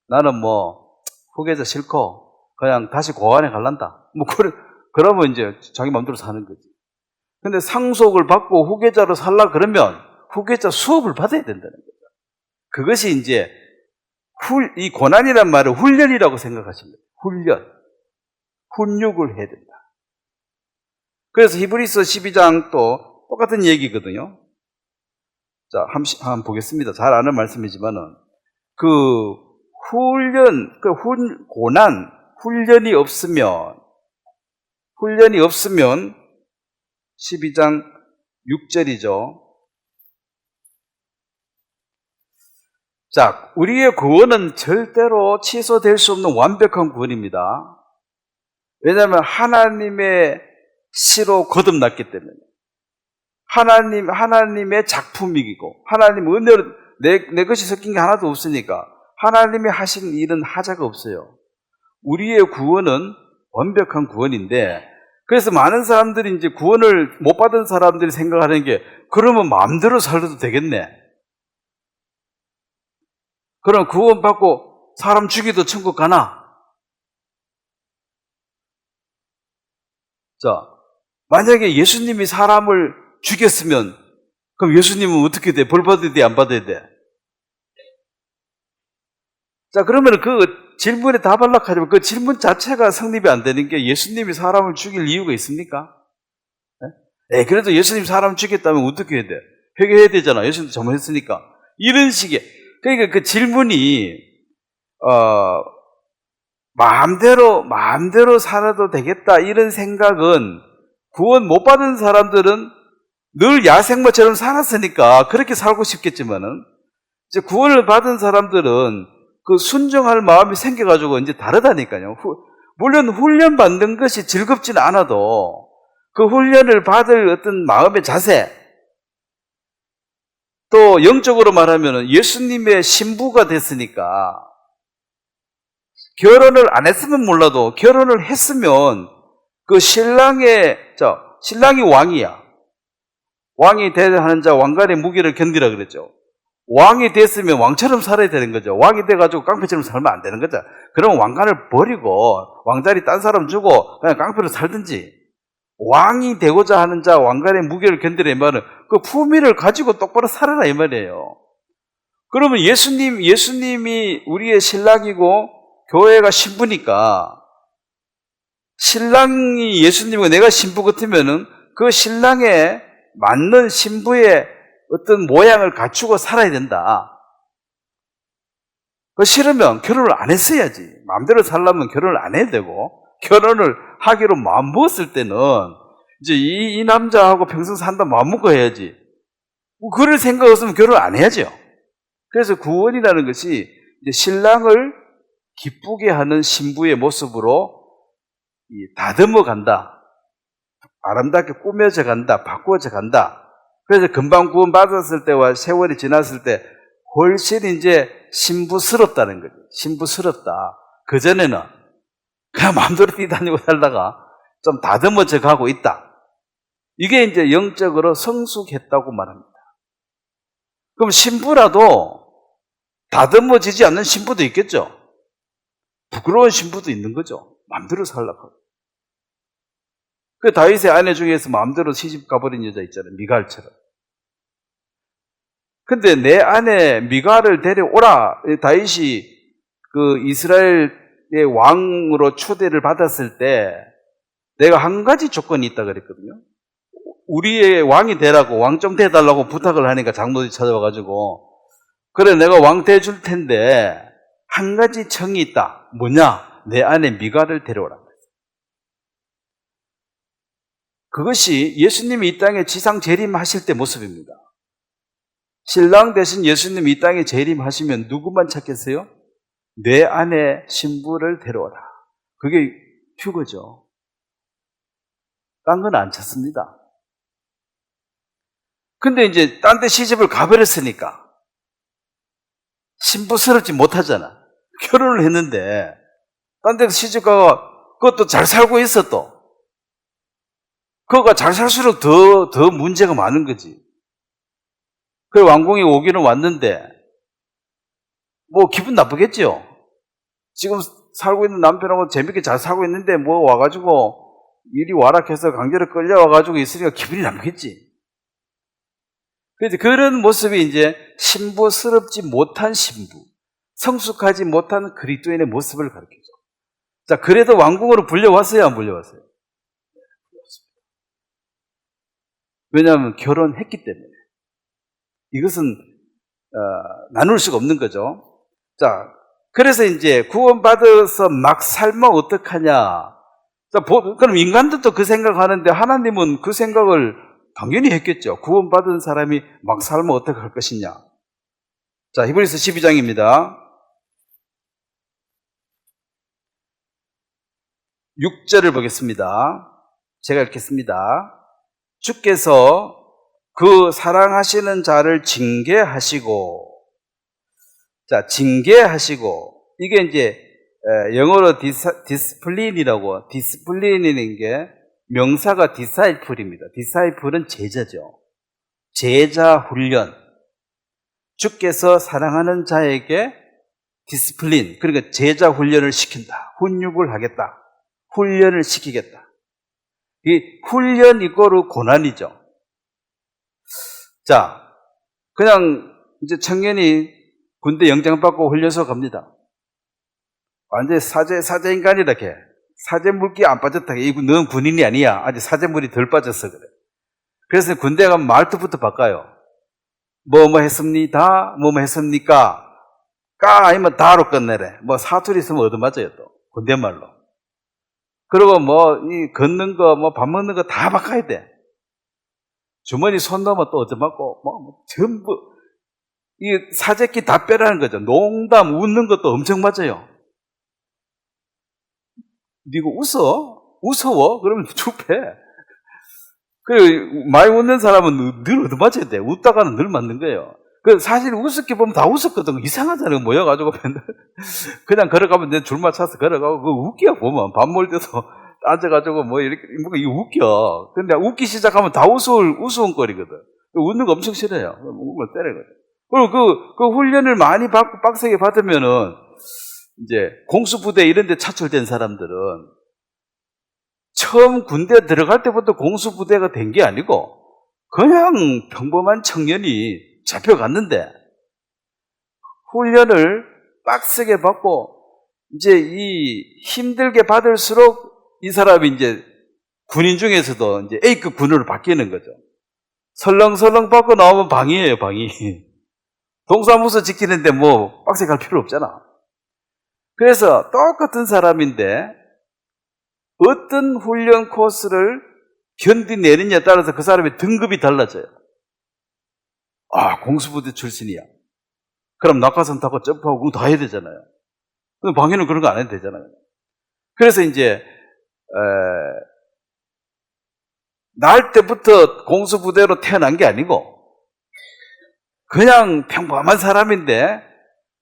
나는 뭐 후계자 싫고 그냥 다시 고아원에 갈란다. 뭐 그러면 이제 자기 마음대로 사는 거지. 근데 상속을 받고 후계자로 살라 그러면 후계자 수업을 받아야 된다는 거죠. 그것이 이제 이 고난이란 말을 훈련이라고 생각하십니다. 훈육을 해야 된다. 그래서 히브리서 12장 또 똑같은 얘기거든요. 자, 한번 보겠습니다. 잘 아는 말씀이지만은 그 고난, 훈련이 없으면 12장 6절이죠. 자, 우리의 구원은 절대로 취소될 수 없는 완벽한 구원입니다. 왜냐하면 하나님의 시로 거듭났기 때문에. 하나님의 작품이고, 하나님 은혜로 내 것이 섞인 게 하나도 없으니까, 하나님이 하신 일은 하자가 없어요. 우리의 구원은 완벽한 구원인데, 그래서 많은 사람들이 이제 구원을 못 받은 사람들이 생각하는 게, 그러면 마음대로 살아도 되겠네. 그럼 구원 받고 사람 죽이도 천국 가나? 자, 만약에 예수님이 사람을 죽였으면 그럼 예수님은 어떻게 돼? 벌 받아야 돼? 안 받아야 돼? 자, 그러면 그 질문에 답하려고 하지만 그 질문 자체가 성립이 안 되는 게 예수님이 사람을 죽일 이유가 있습니까? 네? 그래도 예수님 사람 죽였다면 어떻게 해야 돼? 회개해야 되잖아. 예수님도 잘못했으니까. 이런 식의, 그러니까 그 질문이 마음대로 살아도 되겠다 이런 생각은 구원 못 받은 사람들은 늘 야생마처럼 살았으니까 그렇게 살고 싶겠지만은 이제 구원을 받은 사람들은 그 순종할 마음이 생겨가지고 이제 다르다니까요. 물론 훈련 받는 것이 즐겁지는 않아도 그 훈련을 받을 어떤 마음의 자세, 또 영적으로 말하면 예수님의 신부가 됐으니까 결혼을 안 했으면 몰라도 결혼을 했으면 그 신랑이 왕이야. 왕이 되야 하는 자 왕관의 무게를 견디라 그랬죠. 왕이 됐으면 왕처럼 살아야 되는 거죠. 왕이 돼가지고 깡패처럼 살면 안 되는 거죠. 그러면 왕관을 버리고 왕자리 딴 사람 주고 그냥 깡패로 살든지, 왕이 되고자 하는 자 왕관의 무게를 견디라 이 말은 그 품위를 가지고 똑바로 살아라 이 말이에요. 그러면 예수님이 우리의 신랑이고 교회가 신부니까, 신랑이 예수님이고 내가 신부 같으면은 그 신랑에 맞는 신부의 어떤 모양을 갖추고 살아야 된다. 그 싫으면 결혼을 안 했어야지. 마음대로 살려면 결혼을 안 해야 되고, 결혼을 하기로 마음먹었을 때는 이제 이 남자하고 평생 산다 마음먹고 해야지. 그럴 생각 없으면 결혼을 안 해야죠. 그래서 구원이라는 것이 이제 신랑을 기쁘게 하는 신부의 모습으로 다듬어 간다. 아름답게 꾸며져 간다. 바꾸어져 간다. 그래서 금방 구원 받았을 때와 세월이 지났을 때 훨씬 이제 신부스럽다는 거죠. 신부스럽다. 그전에는 그냥 마음대로 뛰다니고 살다가 좀 다듬어져 가고 있다. 이게 이제 영적으로 성숙했다고 말합니다. 그럼 신부라도 다듬어지지 않는 신부도 있겠죠. 부끄러운 신부도 있는 거죠. 마음대로 살라고. 그 다윗의 아내 중에서 마음대로 시집 가버린 여자 있잖아요. 미갈처럼. 근데 내 아내 미갈을 데려오라. 다윗이 그 이스라엘의 왕으로 초대를 받았을 때 내가 한 가지 조건이 있다 그랬거든요. 우리의 왕이 되라고, 왕 좀 돼달라고 부탁을 하니까 장로들이 찾아와가지고, 그래 내가 왕 돼줄 텐데 한 가지 청이 있다. 뭐냐? 내 아내 미갈을 데려오라. 그것이 예수님이 이 땅에 지상 재림하실 때 모습입니다. 신랑 대신 예수님이 이 땅에 재림하시면 누구만 찾겠어요? 내 아내 신부를 데려오라. 그게 휴거죠. 딴 건 안 찾습니다. 근데 이제 딴 데 시집을 가버렸으니까 신부스럽지 못하잖아. 결혼을 했는데 딴 데 시집 가가 그것도 잘 살고 있어 또. 그거가 잘 살수록 더 문제가 많은 거지. 그래 왕궁에 오기는 왔는데 뭐 기분 나쁘겠죠? 지금 살고 있는 남편하고 재밌게 잘 살고 있는데 뭐 와가지고 일이 와락해서 강제로 끌려와가지고 있으니까 기분이 나쁘겠지. 그래서 그런 모습이 이제 신부스럽지 못한 신부, 성숙하지 못한 그리스도인의 모습을 가르치죠. 자, 그래도 왕궁으로 불려왔어요, 안 불려왔어요? 왜냐하면 결혼했기 때문에. 이것은 나눌 수가 없는 거죠. 자, 그래서 이제 구원받아서 막 살면 어떡하냐. 자, 그럼 인간들도 그 생각하는데 하나님은 그 생각을 당연히 했겠죠. 구원받은 사람이 막 살면 어떻게 할 것이냐. 자, 히브리서 12장입니다. 6절을 보겠습니다. 제가 읽겠습니다. 주께서 그 사랑하시는 자를 징계하시고, 자, 징계하시고, 이게 이제 영어로 디스플린이라고, 디스플린이라는 게 명사가 디사이플입니다. 디사이플은 제자죠. 제자 훈련. 주께서 사랑하는 자에게 디스플린, 그러니까 제자 훈련을 시킨다. 훈육을 하겠다. 훈련을 시키겠다. 이 훈련 이거로 고난이죠. 자, 그냥 이제 청년이 군대 영장 받고 훈련소 갑니다. 완전히 사제 인간이다, 걔. 사제 물기 안 빠졌다. 넌 군인이 아니야. 아직 사제물이 덜 빠졌어, 그래. 그래서 군대 가면 말투부터 바꿔요. 뭐 했습니다? 뭐 했습니까? 까 아니면 다로 끝내래. 뭐 사투리 있으면 얻어맞아요, 또. 군대 말로. 그리고 이 걷는 거, 밥 먹는 거 다 바꿔야 돼. 주머니 손 넣으면 또 얻어맞고, 전부, 이 사제끼 다 빼라는 거죠. 농담, 웃는 것도 엄청 맞아요. 니가 웃어워? 그러면 춥해. 많이 웃는 사람은 늘 얻어맞아야 돼. 웃다가는 늘 맞는 거예요. 사실 우습게 보면 다 웃었거든. 이상하잖아요. 모여가지고 그냥 걸어가면 내 줄 맞춰서 걸어가고, 웃겨, 보면. 밥 먹을 때도 앉아가지고 이렇게, 이거 웃겨. 근데 웃기 시작하면 다 우스운거리거든. 웃는 거 엄청 싫어요. 웃으면 때리거든. 그리고 그 훈련을 많이 받고 빡세게 받으면은, 이제 공수부대 이런 데 차출된 사람들은 처음 군대 들어갈 때부터 공수부대가 된 게 아니고 그냥 평범한 청년이 잡혀갔는데 훈련을 빡세게 받고 이제 이 힘들게 받을수록 이 사람이 이제 군인 중에서도 이제 A급 군으로 바뀌는 거죠. 설렁설렁 받고 나오면 방이에요, 방이. 동사무소 지키는데 빡세게 할 필요 없잖아. 그래서 똑같은 사람인데 어떤 훈련 코스를 견디내느냐에 따라서 그 사람의 등급이 달라져요. 아, 공수부대 출신이야. 그럼 낙하산 타고 점프하고 그거 다 해야 되잖아요. 근데 방해는 그런 거 안 해도 되잖아요. 그래서 이제 날 때부터 공수부대로 태어난 게 아니고 그냥 평범한 사람인데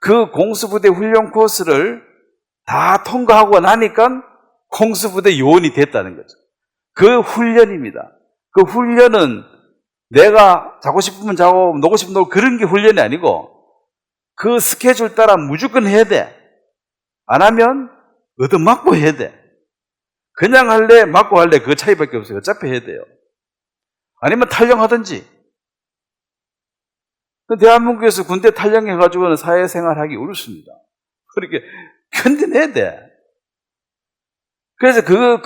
그 공수부대 훈련 코스를 다 통과하고 나니까 공수부대 요원이 됐다는 거죠. 그 훈련입니다. 그 훈련은 내가 자고 싶으면 자고 놀고 싶으면 놀고 그런 게 훈련이 아니고 그 스케줄 따라 무조건 해야 돼. 안 하면 얻어맞고 해야 돼. 그냥 할래 맞고 할래 그 차이밖에 없어요. 어차피 해야 돼요. 아니면 탈영하든지. 대한민국에서 군대 탈영해가지고는 사회생활하기 어렵습니다. 그렇게 견뎌내야 돼. 그래서 그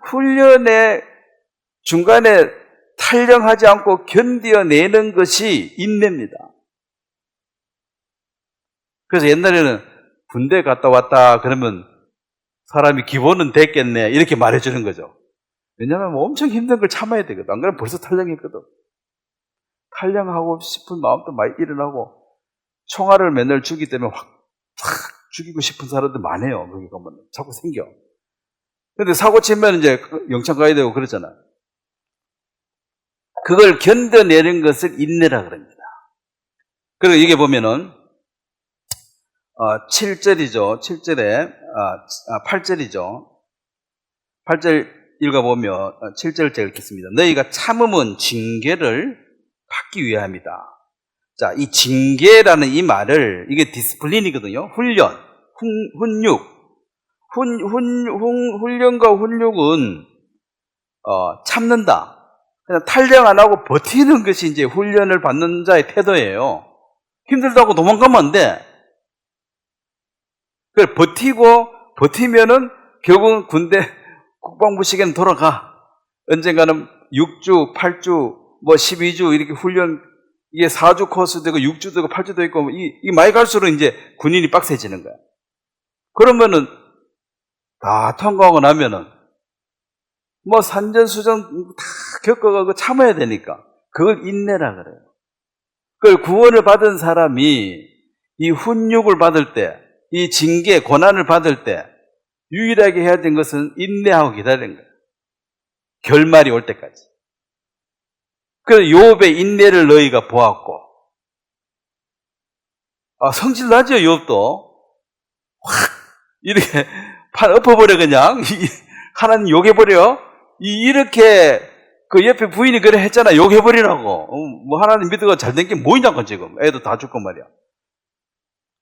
훈련의 중간에 탈영하지 않고 견뎌내는 것이 인내입니다. 그래서 옛날에는 군대 갔다 왔다 그러면 사람이 기본은 됐겠네 이렇게 말해주는 거죠. 왜냐하면 엄청 힘든 걸 참아야 되거든. 안 그러면 벌써 탈영했거든. 탈영하고 싶은 마음도 많이 일어나고 총알을 맨날 주기 때문에 확 죽이고 싶은 사람들 많아요. 거기 가면 자꾸 생겨. 근데 사고 치면 이제 영창 가야 되고 그러잖아. 그걸 견뎌내는 것을 인내라 그럽니다. 그리고 이게 보면은 7절이죠. 7절에 8절이죠. 8절 읽어보면 7절 제가 읽겠습니다. 너희가 참음은 징계를 받기 위함이다. 자, 이 징계라는 이 말을, 이게 디스플린이거든요. 훈련, 훈육. 훈련과 훈육은, 참는다. 그냥 탈령 안 하고 버티는 것이 이제 훈련을 받는 자의 태도예요. 힘들다고 도망가면 안 돼. 그걸 버티면은 결국은 군대 국방부 시계는 돌아가. 언젠가는 6주, 8주, 12주 이렇게 훈련, 이게 4주 코스 되고 6주 되고 8주 되고 있고, 이 많이 갈수록 이제 군인이 빡세지는 거야. 그러면은 다 통과하고 나면은 산전수전 다 겪어가고 참아야 되니까 그걸 인내라 그래요. 그걸 구원을 받은 사람이 이 훈육을 받을 때, 이 징계, 고난을 받을 때 유일하게 해야 되는 것은 인내하고 기다리는 거예요. 결말이 올 때까지. 그래서 욥의 인내를 너희가 보았고, 성질 나죠, 욥도. 확 이렇게 판 엎어버려 그냥. 하나님 욕해버려. 이렇게 그 옆에 부인이 그래 했잖아. 욕해버리라고. 하나님 믿어가 잘된 게 뭐냐고 지금. 애도 다 죽고 말이야.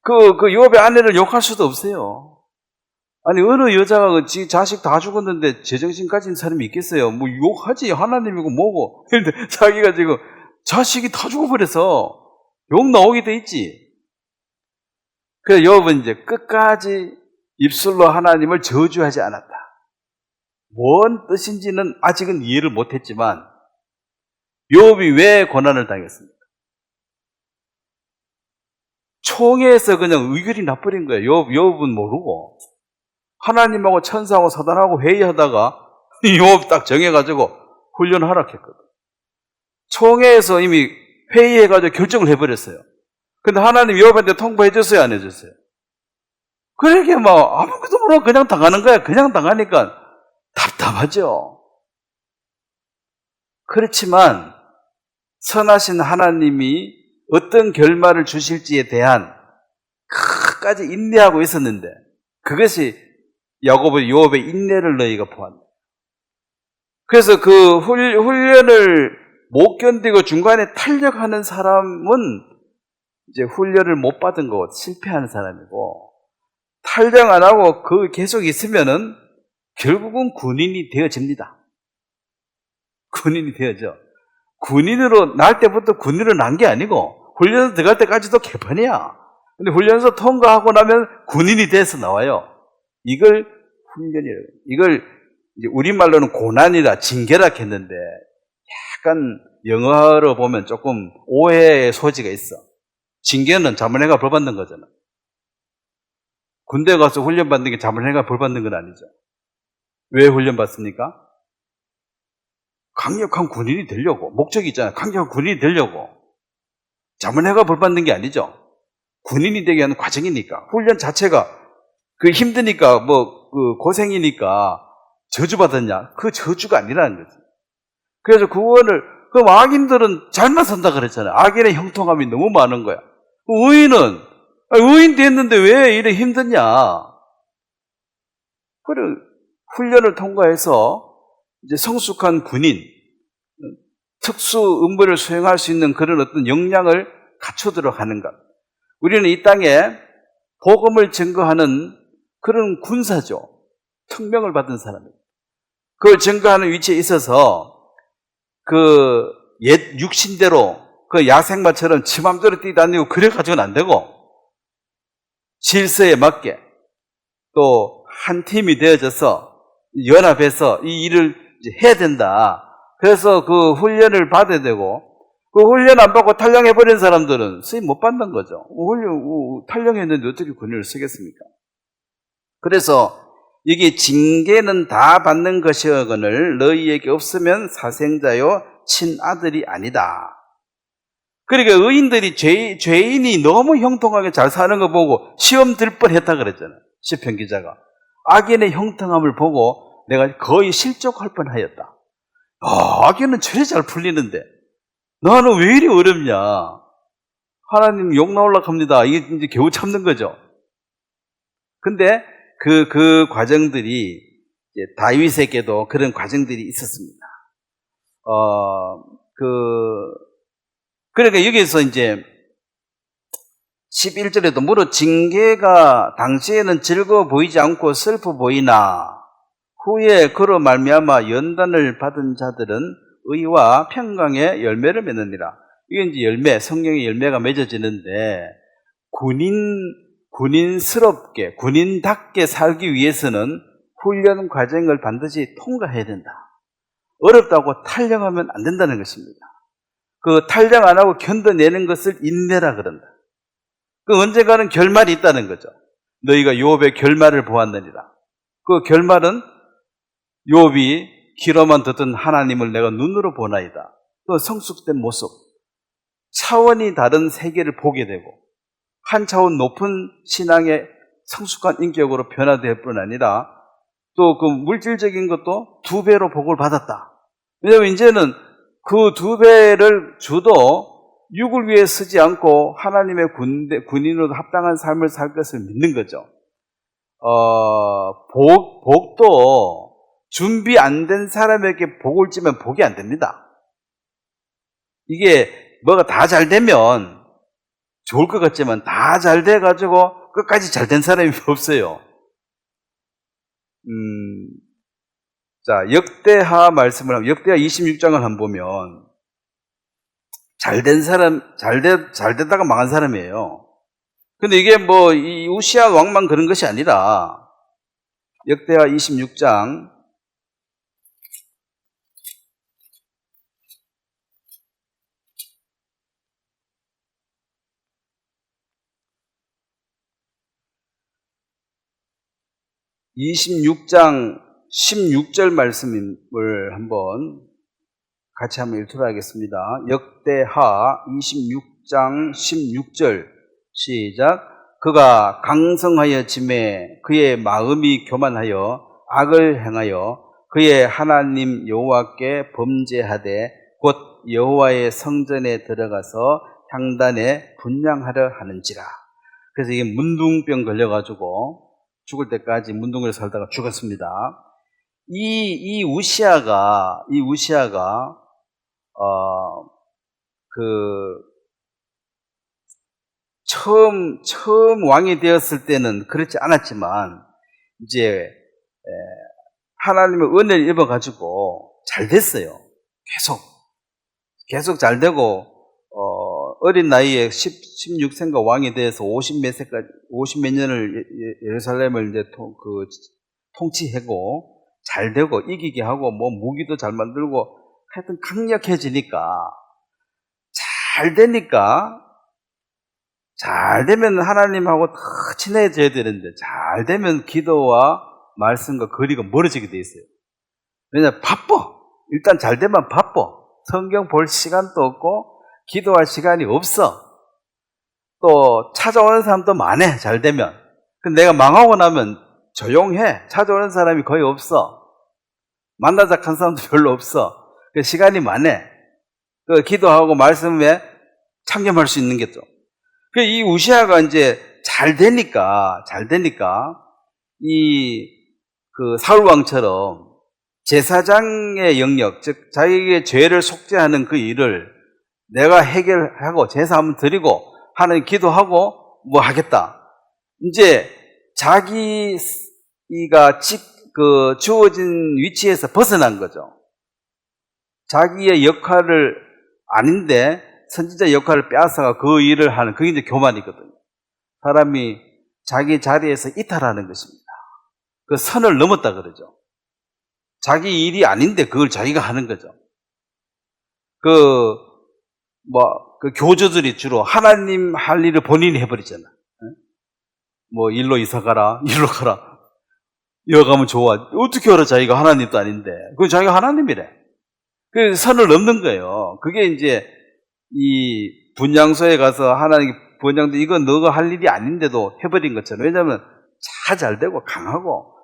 그 욥의 아내를 욕할 수도 없어요. 아니, 어느 여자가 지 자식 다 죽었는데 제정신 가진 사람이 있겠어요? 욕하지. 하나님이고 뭐고. 근데 자기가 지금 자식이 다 죽어버려서 욕 나오게 돼 있지. 그래서 욥은 이제 끝까지 입술로 하나님을 저주하지 않았다. 뭔 뜻인지는 아직은 이해를 못했지만 욥이 왜 고난을 당했습니까? 총회에서 그냥 의결이 나버린 거예요. 욥은 모르고 하나님하고 천사하고 사단하고 회의하다가 욥 딱 정해가지고 훈련 하락했거든. 총회에서 이미 회의해가지고 결정을 해버렸어요. 근데 하나님 욥한테 통보해줬어요, 안 해줬어요? 그러게 아무것도 모르고 그냥 당하는 거야. 그냥 당하니까 답답하죠. 그렇지만 선하신 하나님이 어떤 결말을 주실지에 대한 끝까지 인내하고 있었는데 그것이 욥의 인내를 너희가 보았다. 그래서 그 훈련을 못 견디고 중간에 탄력하는 사람은 이제 훈련을 못 받은 거고 실패하는 사람이고, 탈령 안 하고 계속 있으면은 결국은 군인이 되어집니다. 군인이 되어져. 군인으로 날 때부터 군인으로 난 게 아니고 훈련소 들어갈 때까지도 개판이야. 근데 훈련소 통과하고 나면 군인이 돼서 나와요. 이걸 훈련이라고. 이걸 이제 우리말로는 고난이라 징계라 했는데 약간 영어로 보면 조금 오해의 소지가 있어. 징계는 자문해가 벌 받는 거잖아. 군대 가서 훈련 받는 게 자문해가 벌 받는 건 아니죠. 왜 훈련 받습니까? 강력한 군인이 되려고. 목적이 있잖아요. 강력한 군인이 되려고. 자문해가 벌 받는 게 아니죠. 군인이 되게 하는 과정이니까. 훈련 자체가 힘드니까 고생이니까 저주받았냐? 그 저주가 아니라는 거지. 그래서 그럼 악인들은 잘만 산다 그랬잖아요. 악인의 형통함이 너무 많은 거야. 의인 됐는데 왜 이래 힘드냐? 그래, 훈련을 통과해서 이제 성숙한 군인, 특수 임무를 수행할 수 있는 그런 어떤 역량을 갖추도록 하는 것. 우리는 이 땅에 복음을 증거하는 그런 군사죠. 특명을 받은 사람입니다. 그걸 증거하는 위치에 있어서 옛 육신대로 야생마처럼 지 맘대로 뛰다니고 그래가지고는 안 되고 질서에 맞게 또 한 팀이 되어져서 연합해서 이 일을 이제 해야 된다. 그래서 그 훈련을 받아야 되고 그 훈련 안 받고 탈령해버린 사람들은 수임 못 받는 거죠. 탈령했는데 어떻게 군인을 쓰겠습니까? 그래서 이게 징계는 다 받는 것이거늘 너희에게 없으면 사생자요 친아들이 아니다. 그러니까 의인들이 죄인이 너무 형통하게 잘 사는 거 보고 시험 들 뻔했다 그랬잖아요. 시편 기자가 악인의 형통함을 보고 내가 거의 실족할 뻔하였다. 악인은 저리 잘 풀리는데 나는 왜 이리 어렵냐? 하나님 욕 나오려고 합니다. 이게 이제 겨우 참는 거죠. 근데 그 과정들이 이제 다윗에게도 그런 과정들이 있었습니다. 그러니까 여기서 이제 11절에도 무릇 징계가 당시에는 즐거워 보이지 않고 슬퍼 보이나 후에 그로 말미암아 연단을 받은 자들은 의와 평강의 열매를 맺느니라. 이게 이제 열매, 성령의 열매가 맺어지는데 군인스럽게, 군인답게 살기 위해서는 훈련 과정을 반드시 통과해야 된다. 어렵다고 탈령하면 안 된다는 것입니다. 그 탈령 안 하고 견뎌내는 것을 인내라 그런다. 그 언젠가는 결말이 있다는 거죠. 너희가 욥의 결말을 보았느니라. 그 결말은 욥이 귀로만 듣던 하나님을 내가 눈으로 보나이다. 또 성숙된 모습, 차원이 다른 세계를 보게 되고 한 차원 높은 신앙의 성숙한 인격으로 변화될 뿐 아니라 또 그 물질적인 것도 2배로 복을 받았다. 왜냐하면 이제는 그 2배를 주도 육을 위해 쓰지 않고 하나님의 군인으로 합당한 삶을 살 것을 믿는 거죠. 복도 준비 안 된 사람에게 복을 주면 복이 안 됩니다. 이게 뭐가 다 잘 되면 좋을 것 같지만 다 잘 돼가지고 끝까지 잘 된 사람이 없어요. 자, 역대하 말씀을 하면 역대하 26장을 한번 보면 잘된 사람, 잘 되다가 망한 사람이에요. 근데 이게 뭐 이 우시아 왕만 그런 것이 아니라 역대하 26장 16절 말씀을 한번 같이 한번 읽도록 하겠습니다. 역대하 26장 16절 시작. 그가 강성하여짐에 그의 마음이 교만하여 악을 행하여 그의 하나님 여호와께 범죄하되 곧 여호와의 성전에 들어가서 향단에 분향하려 하는지라. 그래서 이게 문둥병 걸려가지고 죽을 때까지 문둥을 살다가 죽었습니다. 이 우시아가 처음 왕이 되었을 때는 그렇지 않았지만 이제 하나님의 은혜를 입어가지고 잘 됐어요. 계속 잘 되고 어린 나이에 16세인가 왕이 돼서 50몇 년을 예루살렘을 이제 통치하고 잘 되고 이기게 하고 뭐 무기도 잘 만들고 하여튼 강력해지니까 잘 되면 하나님하고 더 친해져야 되는데 잘 되면 기도와 말씀과 거리가 멀어지게 돼 있어요. 왜냐면 바빠. 일단 잘 되면 바빠. 성경 볼 시간도 없고 기도할 시간이 없어. 또 찾아오는 사람도 많아. 잘 되면. 근데 내가 망하고 나면 조용해. 찾아오는 사람이 거의 없어. 만나자 한 사람도 별로 없어. 시간이 많아. 기도하고 말씀에 참여할 수 있는 게죠. 이 우시아가 이제 잘 되니까 사울 왕처럼 제사장의 영역, 즉 자기에게 죄를 속죄하는 그 일을 내가 해결하고 제사 한번 드리고 하나님 기도하고 뭐 하겠다. 이제 자기가 주어진 위치에서 벗어난 거죠. 자기의 역할을 아닌데 선지자 역할을 빼앗아가 그 일을 하는, 그게 이제 교만이거든요. 사람이 자기 자리에서 이탈하는 것입니다. 그 선을 넘었다 그러죠. 자기 일이 아닌데 그걸 자기가 하는 거죠. 그 교주들이 주로 하나님 할 일을 본인이 해버리잖아. 뭐 일로 이사 가라, 일로 가라. 여기 가면 좋아. 어떻게 알아? 자기가 하나님도 아닌데. 그 자기가 하나님이래. 그 선을 넘는 거예요. 그게 이제 이 분향소에 가서 하나님 분향도 이건 너가 할 일이 아닌데도 해버린 것처럼. 왜냐하면 잘 되고 강하고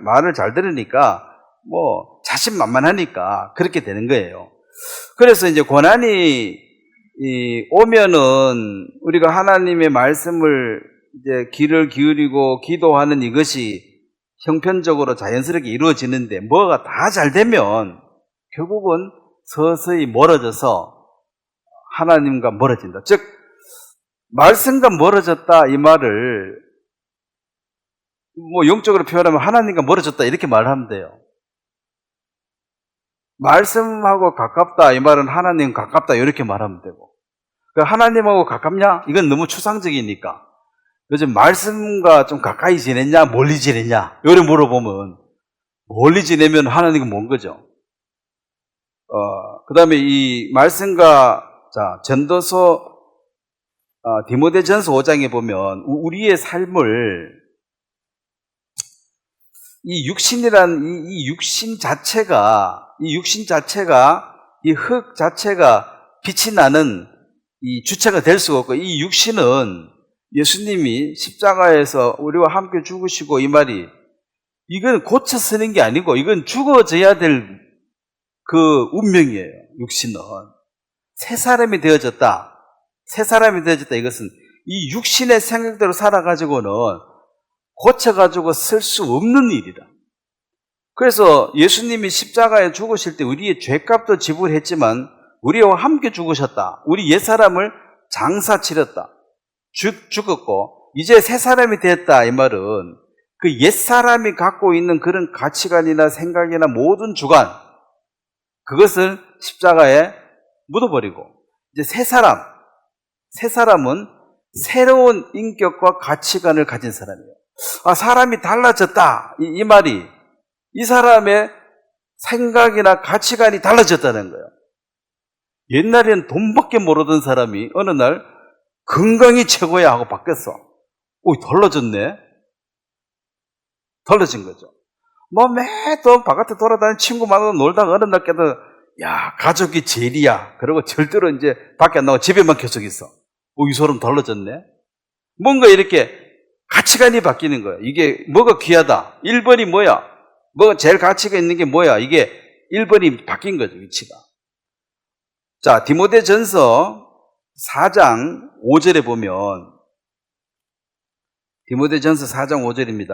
말을 잘 들으니까 뭐 자신만만하니까 그렇게 되는 거예요. 그래서 이제 고난이 오면은 우리가 하나님의 말씀을 이제 귀를 기울이고 기도하는 이것이 형편적으로 자연스럽게 이루어지는데 뭐가 다 잘 되면 결국은 서서히 멀어져서 하나님과 멀어진다. 즉 말씀과 멀어졌다 이 말을 뭐 영적으로 표현하면 하나님과 멀어졌다 이렇게 말하면 돼요. 말씀하고 가깝다 이 말은 하나님 가깝다 이렇게 말하면 되고, 하나님하고 가깝냐? 이건 너무 추상적이니까 요즘 말씀과 좀 가까이 지냈냐 멀리 지냈냐 이래 물어보면 멀리 지내면 하나님과 먼 거죠. 그 다음에 이 말씀과 전도서 디모데전서 5장에 보면 우리의 삶을 이 육신이란 이 육신 자체가 이 흙 자체가 빛이 나는 이 주체가 될 수가 없고, 이 육신은 예수님이 십자가에서 우리와 함께 죽으시고 이 말이 이건 고쳐 쓰는 게 아니고 이건 죽어져야 될 그 운명이에요. 육신은 새 사람이 되어졌다. 새 사람이 되어졌다. 이것은 이 육신의 생각대로 살아가지고는 고쳐가지고 쓸 수 없는 일이다. 그래서 예수님이 십자가에 죽으실 때 우리의 죄값도 지불했지만 우리와 함께 죽으셨다. 우리 옛사람을 장사 치렀다. 죽었고 이제 새 사람이 됐다. 이 말은 그 옛사람이 갖고 있는 그런 가치관이나 생각이나 모든 주관, 그것을 십자가에 묻어버리고 이제 새 사람은 새로운 인격과 가치관을 가진 사람이에요. 사람이 달라졌다. 이 말이 이 사람의 생각이나 가치관이 달라졌다는 거예요. 옛날에는 돈밖에 모르던 사람이 어느 날 건강이 최고야 하고 바뀌었어. 달라졌네. 달라진 거죠. 매도 바깥에 돌아다니는 친구 만나서 놀다가 어느 날 깨도 야, 가족이 제일이야. 그리고 절대로 이제 밖에 안 나가고 집에만 계속 있어. 이 사람 달라졌네. 뭔가 이렇게 가치관이 바뀌는 거예요. 이게 뭐가 귀하다. 1번이 뭐야? 뭐가 제일 가치가 있는 게 뭐야? 이게 1번이 바뀐 거죠, 위치가. 디모데전서 4장 5절에 보면, 디모데전서 4장 5절입니다.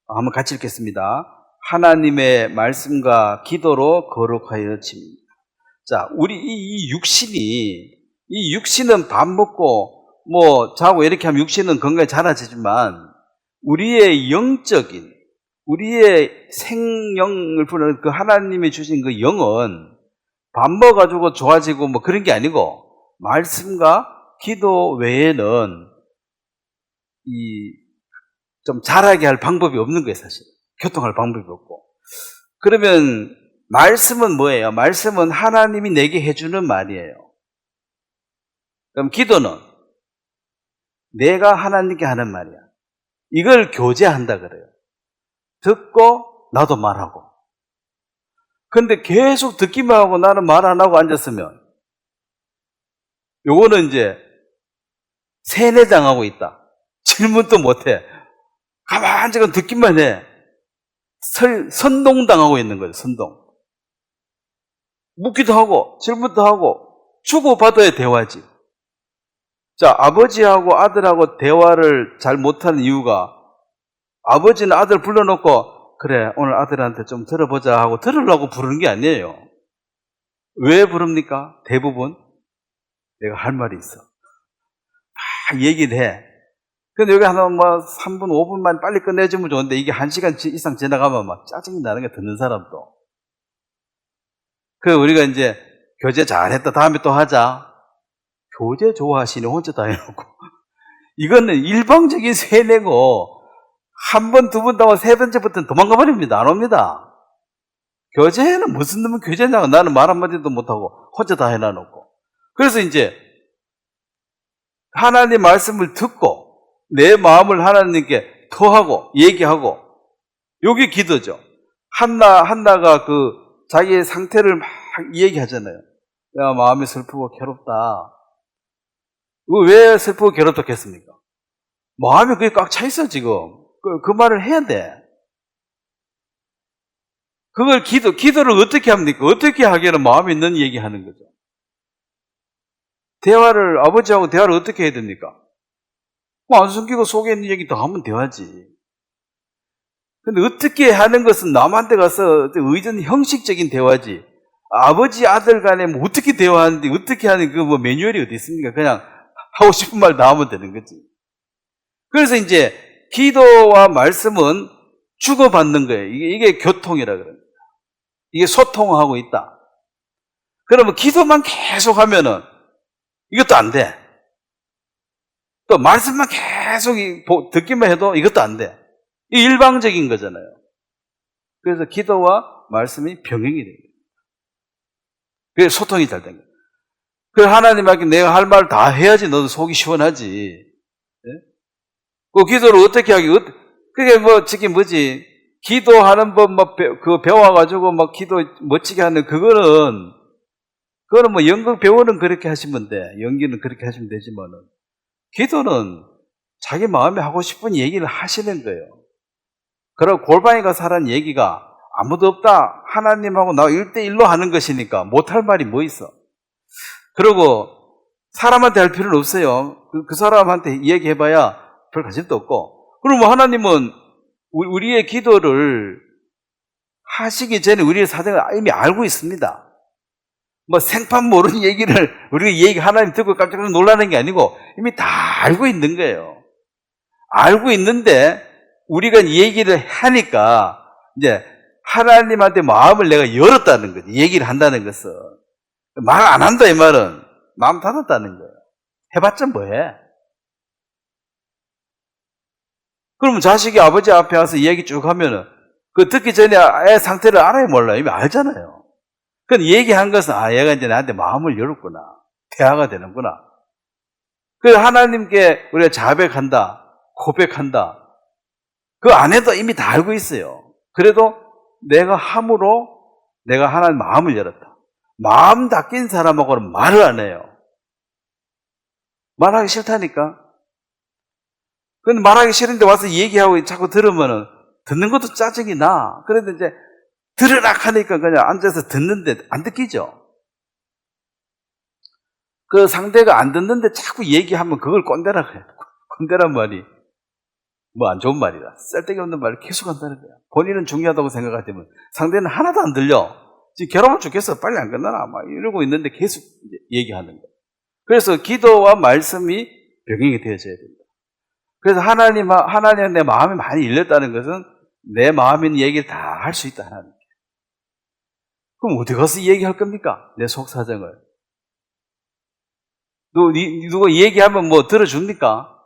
한번 같이 읽겠습니다. 하나님의 말씀과 기도로 거룩하여 집니다. 우리 이 육신은 밥 먹고 자고 이렇게 하면 육신은 건강에 자라지지만 우리의 영적인, 우리의 생명을 부르는 그 하나님이 주신 그 영은 밥 먹어가지고 좋아지고 그런 게 아니고, 말씀과 기도 외에는 좀 자라게 할 방법이 없는 거예요, 사실. 교통할 방법이 없고. 그러면 말씀은 뭐예요? 말씀은 하나님이 내게 해주는 말이에요. 그럼 기도는 내가 하나님께 하는 말이야. 이걸 교제한다 그래요. 듣고 나도 말하고. 근데 계속 듣기만 하고 나는 말 안 하고 앉았으면 요거는 이제 세뇌당하고 있다. 질문도 못해. 가만히 지금 듣기만 해. 선동당하고 있는 거예요. 선동. 묻기도 하고 질문도 하고 주고받아야 대화지. 아버지하고 아들하고 대화를 잘 못하는 이유가, 아버지는 아들 불러놓고 그래 오늘 아들한테 좀 들어보자 하고 들으려고 부르는 게 아니에요. 왜 부릅니까? 대부분 내가 할 말이 있어. 막 얘기를 해. 근데 여기 하나 3분 5분만 빨리 끝내주면 좋은데 이게 1시간 이상 지나가면 짜증이 나는 게, 듣는 사람도. 우리가 이제 교제 잘했다 다음에 또 하자. 교제 좋아하시네 혼자 다 해놓고. 이거는 일방적인 세뇌고, 한 번, 두 번 나와 세 번째부터는 도망가 버립니다. 안 옵니다. 교제는 무슨 놈은 교제냐고, 나는 말 한마디도 못하고 혼자 다 해놔놓고. 그래서 이제 하나님 말씀을 듣고 내 마음을 하나님께 토하고 얘기하고, 여기 기도죠. 한나가 자기의 상태를 막 얘기하잖아요. 야, 마음이 슬프고 괴롭다. 왜 슬프고 괴롭다겠습니까? 마음이 그게 꽉 차 있어 지금. 그 말을 해야 돼. 그걸 기도를 어떻게 합니까? 어떻게 하기에는 마음에 있는 얘기 하는 거죠. 아버지하고 대화를 어떻게 해야 됩니까? 안 숨기고 속에 있는 얘기 더 하면 돼야지. 근데 어떻게 하는 것은 남한테 가서 의전 형식적인 대화지. 아버지, 아들 간에 뭐 어떻게 대화하는데, 어떻게 하는 그 뭐 매뉴얼이 어디 있습니까? 그냥 하고 싶은 말 다 하면 되는 거지. 그래서 이제 기도와 말씀은 주고받는 거예요. 이게 교통이라 그럽니다. 이게 소통하고 있다. 그러면 기도만 계속 하면은 이것도 안 돼. 또 말씀만 계속 듣기만 해도 이것도 안 돼. 이 일방적인 거잖아요. 그래서 기도와 말씀이 병행이 됩니다. 그래서 소통이 잘 된 거예요. 그래서 하나님께 내가 할 말 다 해야지 너도 속이 시원하지. 네? 그 기도를 어떻게 하기? 그게 뭐 저기 뭐지? 기도하는 법 막 그거 배워가지고 막 기도 멋지게 하는 그거는 뭐 연극 배우는 그렇게 하시면 돼. 연기는 그렇게 하시면 되지만은 기도는 자기 마음에 하고 싶은 얘기를 하시는 거예요. 그리고 골방에 가서 하라는 얘기가 아무도 없다. 하나님하고 나 1대1로 하는 것이니까 못할 말이 뭐 있어. 그리고 사람한테 할 필요는 없어요. 그 사람한테 얘기해봐야 별 관심도 없고. 그럼 뭐 하나님은 우리의 기도를 하시기 전에 우리의 사정을 이미 알고 있습니다. 뭐 생판 모르는 얘기를 우리가 하나님 듣고 깜짝 놀라는 게 아니고 이미 다 알고 있는 거예요. 알고 있는데 우리가 얘기를 하니까 이제 하나님한테 마음을 내가 열었다는 거지. 얘기를 한다는 것은. 말 안 한다 이 말은 마음 닫았다는 거예요. 해봤자 뭐해? 그러면 자식이 아버지 앞에 와서 이야기 쭉 하면은 그 듣기 전에 애 상태를 알아야 몰라요. 이미 알잖아요. 그건 얘기한 것은 얘가 이제 나한테 마음을 열었구나. 대화가 되는구나. 그래서 하나님께 우리가 자백한다, 고백한다. 그 안에도 이미 다 알고 있어요. 그래도 내가 함으로 내가 하나님 마음을 열었다. 마음 닫힌 사람하고는 말을 안 해요. 말하기 싫다니까. 근데 말하기 싫은데 와서 얘기하고 자꾸 들으면은 듣는 것도 짜증이 나. 그런데 이제 들으라 하니까 그냥 앉아서 듣는데 안 듣기죠. 그 상대가 안 듣는데 자꾸 얘기하면 그걸 꼰대라 그래요. 꼰대란 말이 뭐 안 좋은 말이다. 쓸데기 없는 말을 계속 한다는 거야. 본인은 중요하다고 생각하지만 상대는 하나도 안 들려. 지금 괴로워 죽겠어. 빨리 안 끝나나? 막 이러고 있는데 계속 얘기하는 거야. 그래서 기도와 말씀이 병행이 되어져야 된다. 그래서 하나님 내 마음이 많이 열렸다는 것은 내 마음에 있는 얘기를 다 할 수 있다. 하나님. 그럼 어디 가서 얘기할 겁니까? 내 속 사정을. 누가 얘기하면 뭐 들어줍니까?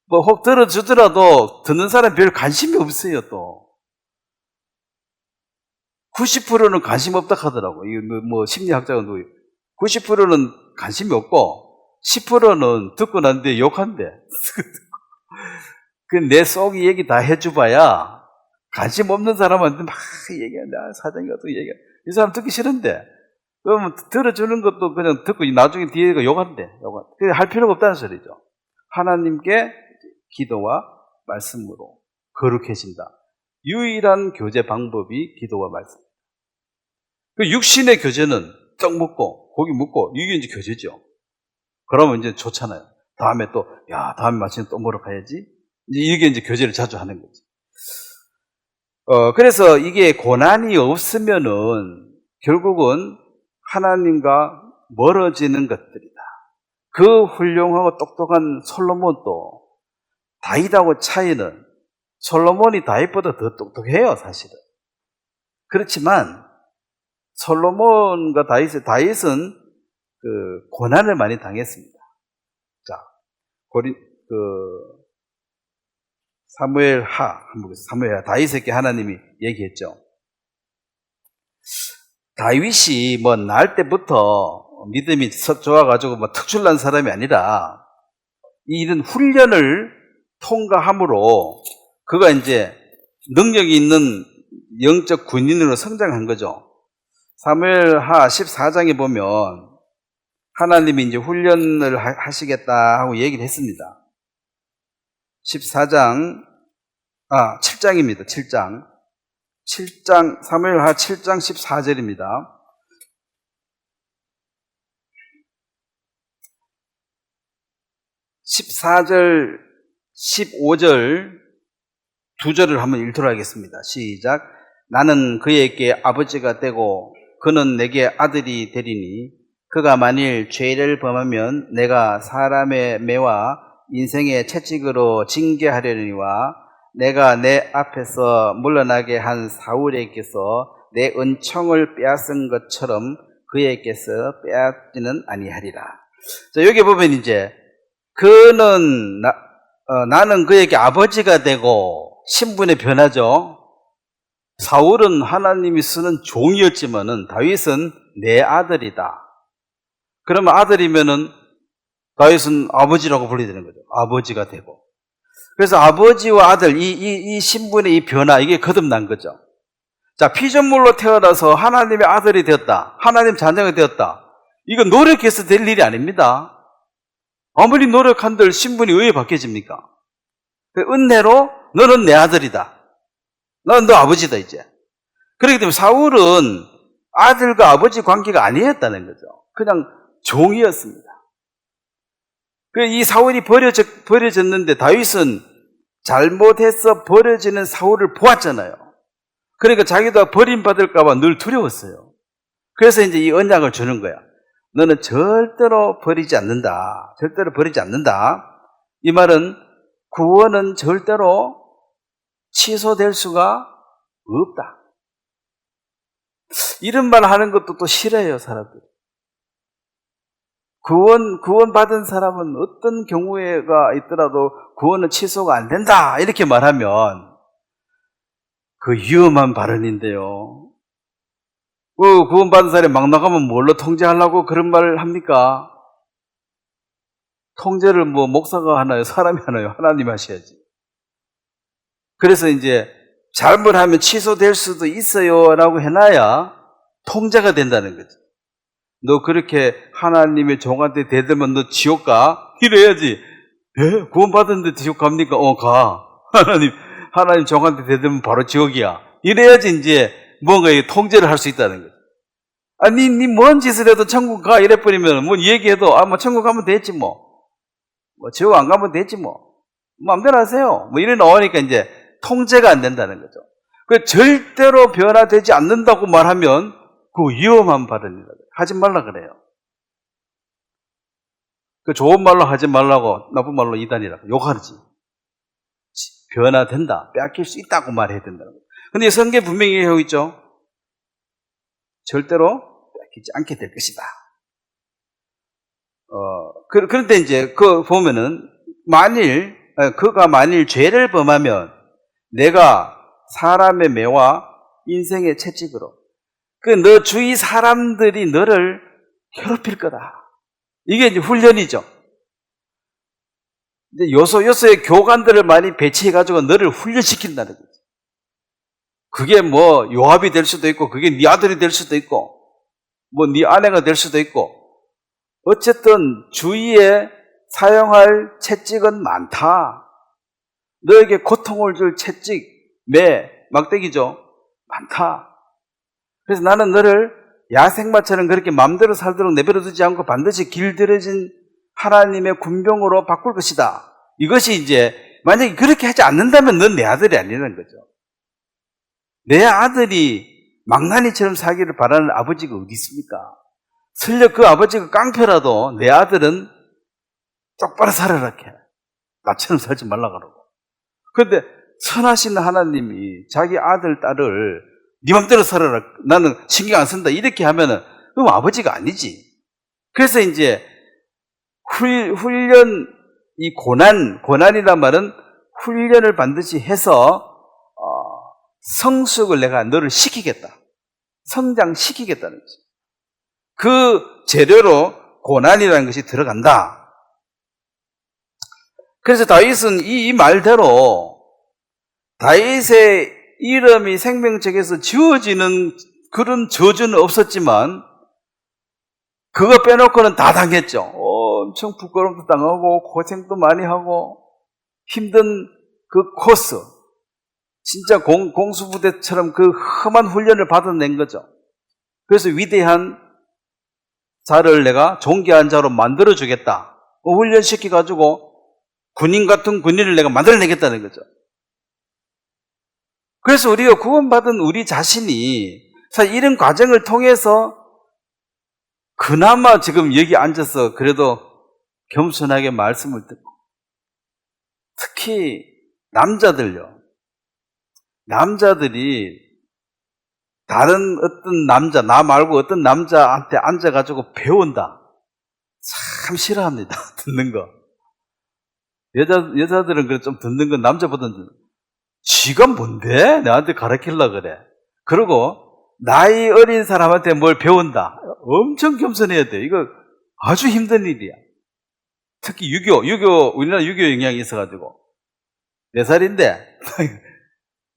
뭐 혹 들어주더라도 듣는 사람 별 관심이 없어요, 또. 90%는 관심 없다 하더라고. 이거 뭐 심리학자가 90%는 관심이 없고 10%는 듣고 난 뒤에 욕한대. 그 내 속 얘기 다 해줘봐야 관심 없는 사람한테 막 얘기한다. 사정이 어떻게 얘기해. 이 사람 듣기 싫은데. 그러면 들어주는 것도 그냥 듣고 나중에 뒤에 욕한대. 그게 할 필요가 없다는 소리죠. 하나님께 기도와 말씀으로 거룩해진다. 유일한 교제 방법이 기도와 말씀. 그 육신의 교제는 떡 먹고 고기 먹고 이게 이제 교제죠. 그러면 이제 좋잖아요. 다음에 또 다음에 마치면 또 먹으러 가야지. 이제 이게 이제 교제를 자주 하는 거지. 그래서 이게 고난이 없으면은 결국은 하나님과 멀어지는 것들이다. 그 훌륭하고 똑똑한 솔로몬도 다윗하고 차이는 솔로몬이 다윗보다 더 똑똑해요, 사실은. 그렇지만 솔로몬과 다윗은 그 고난을 많이 당했습니다. 자, 사무엘하 다윗에게 하나님이 얘기했죠. 다윗이 뭐 날 때부터 믿음이 좋아가지고 뭐 특출난 사람이 아니라 이 이런 훈련을 통과함으로 그가 이제 능력이 있는 영적 군인으로 성장한 거죠. 사무엘하 14장에 보면 하나님이 이제 훈련을 하시겠다 하고 얘기를 했습니다. 7장입니다. 7장, 사무엘하 7장 14절입니다. 14절, 15절 두 절을 한번 읽도록 하겠습니다. 시작. 나는 그에게 아버지가 되고 그는 내게 아들이 되리니 그가 만일 죄를 범하면 내가 사람의 매와 인생의 채찍으로 징계하려니와 내가 내 앞에서 물러나게 한 사울에게서 내 은총을 빼앗은 것처럼 그에게서 빼앗지는 아니하리라. 자, 여기 보면 이제 그는 나는 그에게 아버지가 되고 신분의 변화죠. 사울은 하나님이 쓰는 종이었지만은 다윗은 내 아들이다. 그러면 아들이면은 다윗은 아버지라고 불려야 되는 거죠. 아버지가 되고. 그래서 아버지와 아들, 이 신분의 이 변화, 이게 거듭난 거죠. 자, 피조물로 태어나서 하나님의 아들이 되었다. 하나님 자녀가 되었다. 이건 노력해서 될 일이 아닙니다. 아무리 노력한들 신분이 왜 바뀌어집니까? 은혜로 너는 내 아들이다. 나는 너 아버지다, 이제. 그렇기 때문에 사울은 아들과 아버지 관계가 아니었다는 거죠. 그냥 종이었습니다. 이 사울이 버려졌는데 다윗은 잘못해서 버려지는 사울을 보았잖아요. 그러니까 자기도 버림받을까봐 늘 두려웠어요. 그래서 이제 이 언약을 주는 거야. 너는 절대로 버리지 않는다. 절대로 버리지 않는다. 이 말은 구원은 절대로 취소될 수가 없다. 이런 말 하는 것도 또 싫어해요, 사람들이. 구원받은 사람은 어떤 경우가 있더라도 구원은 취소가 안 된다. 이렇게 말하면 그 위험한 발언인데요. 구원받은 사람이 막 나가면 뭘로 통제하려고 그런 말을 합니까? 통제를 뭐 목사가 하나요? 사람이 하나요? 하나님 하셔야지. 그래서 이제 잘못하면 취소될 수도 있어요 라고 해놔야 통제가 된다는 거죠. 너 그렇게 하나님의 종한테 대들면 너 지옥 가? 이래야지. 예? 구원받았는데 지옥 갑니까? 가. 하나님 종한테 대들면 바로 지옥이야. 이래야지 이제 뭔가 통제를 할 수 있다는 거죠. 니 뭔 짓을 해도 천국 가 이래버리면 뭐 얘기해도 뭐 천국 가면 됐지 뭐 지옥 안 가면 됐지 마음대로 하세요. 이래 나오니까 이제 통제가 안 된다는 거죠. 절대로 변화되지 않는다고 말하면 그 위험한 발언이다. 하지 말라 그래요. 좋은 말로 하지 말라고 나쁜 말로 이단이라고 욕하지. 변화된다. 빼앗길 수 있다고 말해야 된다는 거예요. 근데 성경에 분명히 얘기하고 있죠. 절대로 빼앗기지 않게 될 것이다. 그런데 이제 보면은 그가 만일 죄를 범하면 내가 사람의 매와 인생의 채찍으로 너 주위 사람들이 너를 괴롭힐 거다. 이게 이제 훈련이죠. 이제 요소의 교관들을 많이 배치해가지고 너를 훈련시킨다는 거죠. 그게 뭐 요압이 될 수도 있고, 그게 네 아들이 될 수도 있고, 뭐 네 아내가 될 수도 있고, 어쨌든 주위에 사용할 채찍은 많다. 너에게 고통을 줄 채찍, 매, 막대기죠. 많다. 그래서 나는 너를 야생마처럼 그렇게 마음대로 살도록 내버려두지 않고 반드시 길들여진 하나님의 군병으로 바꿀 것이다. 이것이 이제 만약에 그렇게 하지 않는다면 넌 내 아들이 아니라는 거죠. 내 아들이 망나니처럼 살기를 바라는 아버지가 어디 있습니까? 설령 그 아버지가 깡패라도 내 아들은 똑바로 살아라 해. 나처럼 살지 말라 그러고. 그런데 선하신 하나님이 자기 아들, 딸을 네 맘대로 살아라. 나는 신경 안 쓴다. 이렇게 하면은 그럼 아버지가 아니지. 그래서 이제 훈련, 이 고난이란 말은 훈련을 반드시 해서 성숙을 내가 너를 시키겠다. 성장시키겠다는 거죠. 그 재료로 고난이라는 것이 들어간다. 그래서 다윗은 이 말대로 다윗의 이름이 생명책에서 지워지는 그런 저주는 없었지만 그거 빼놓고는 다 당했죠. 엄청 부끄럼도 당하고 고생도 많이 하고 힘든 그 코스, 진짜 공수부대처럼 그 험한 훈련을 받아낸 거죠. 그래서 위대한 자를 내가 존귀한 자로 만들어주겠다. 훈련시켜가지고 군인 같은 군인을 내가 만들어내겠다는 거죠. 그래서 우리가 구원받은 우리 자신이 사실 이런 과정을 통해서 그나마 지금 여기 앉아서 그래도 겸손하게 말씀을 듣고, 특히 남자들요. 남자들이 다른 어떤 남자, 나 말고 어떤 남자한테 앉아가지고 배운다. 참 싫어합니다. 듣는 거. 여자들은 그래 좀 듣는 건 남자보다는 지가 뭔데? 나한테 가르치려고 그래. 그리고 나이 어린 사람한테 뭘 배운다. 엄청 겸손해야 돼. 이거 아주 힘든 일이야. 특히 우리나라 유교 영향이 있어가지고 4살인데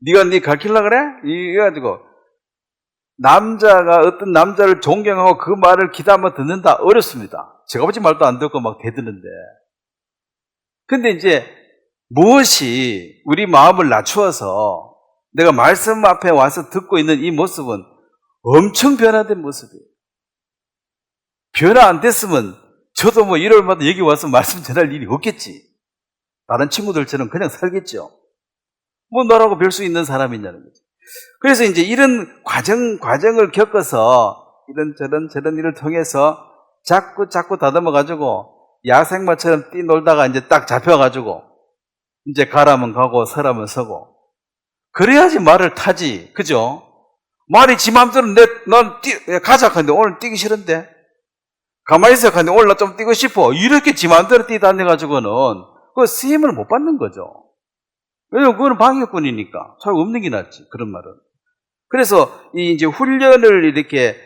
네가 네 가르치려고 그래? 이래가지고 남자가 어떤 남자를 존경하고 그 말을 귀담아 듣는다. 어렵습니다. 제가 보지 말도 안 듣고 막 대드는데. 근데 이제 무엇이 우리 마음을 낮추어서 내가 말씀 앞에 와서 듣고 있는 이 모습은 엄청 변화된 모습이에요. 변화 안 됐으면 저도 뭐 일요일마다 여기 와서 말씀 전할 일이 없겠지. 다른 친구들처럼 그냥 살겠죠. 뭐 너라고 별 수 있는 사람이 있냐는 거죠. 그래서 이제 이런 과정을 겪어서 저런 일을 통해서 자꾸 다듬어가지고 야생마처럼 뛰놀다가 이제 딱 잡혀가지고 이제 가라면 가고 서라면 서고 그래야지 말을 타지. 그죠? 말이 지 맘대로 넌 가자 하는데 오늘 뛰기 싫은데 가만히 있어 하는데 오늘 나 좀 뛰고 싶어 이렇게 지 맘대로 뛰다녀가지고는 그 쓰임을 못 받는 거죠. 왜냐면 그거는 방해꾼이니까 차라리 없는 게 낫지. 그런 말은. 그래서 이제 훈련을 이렇게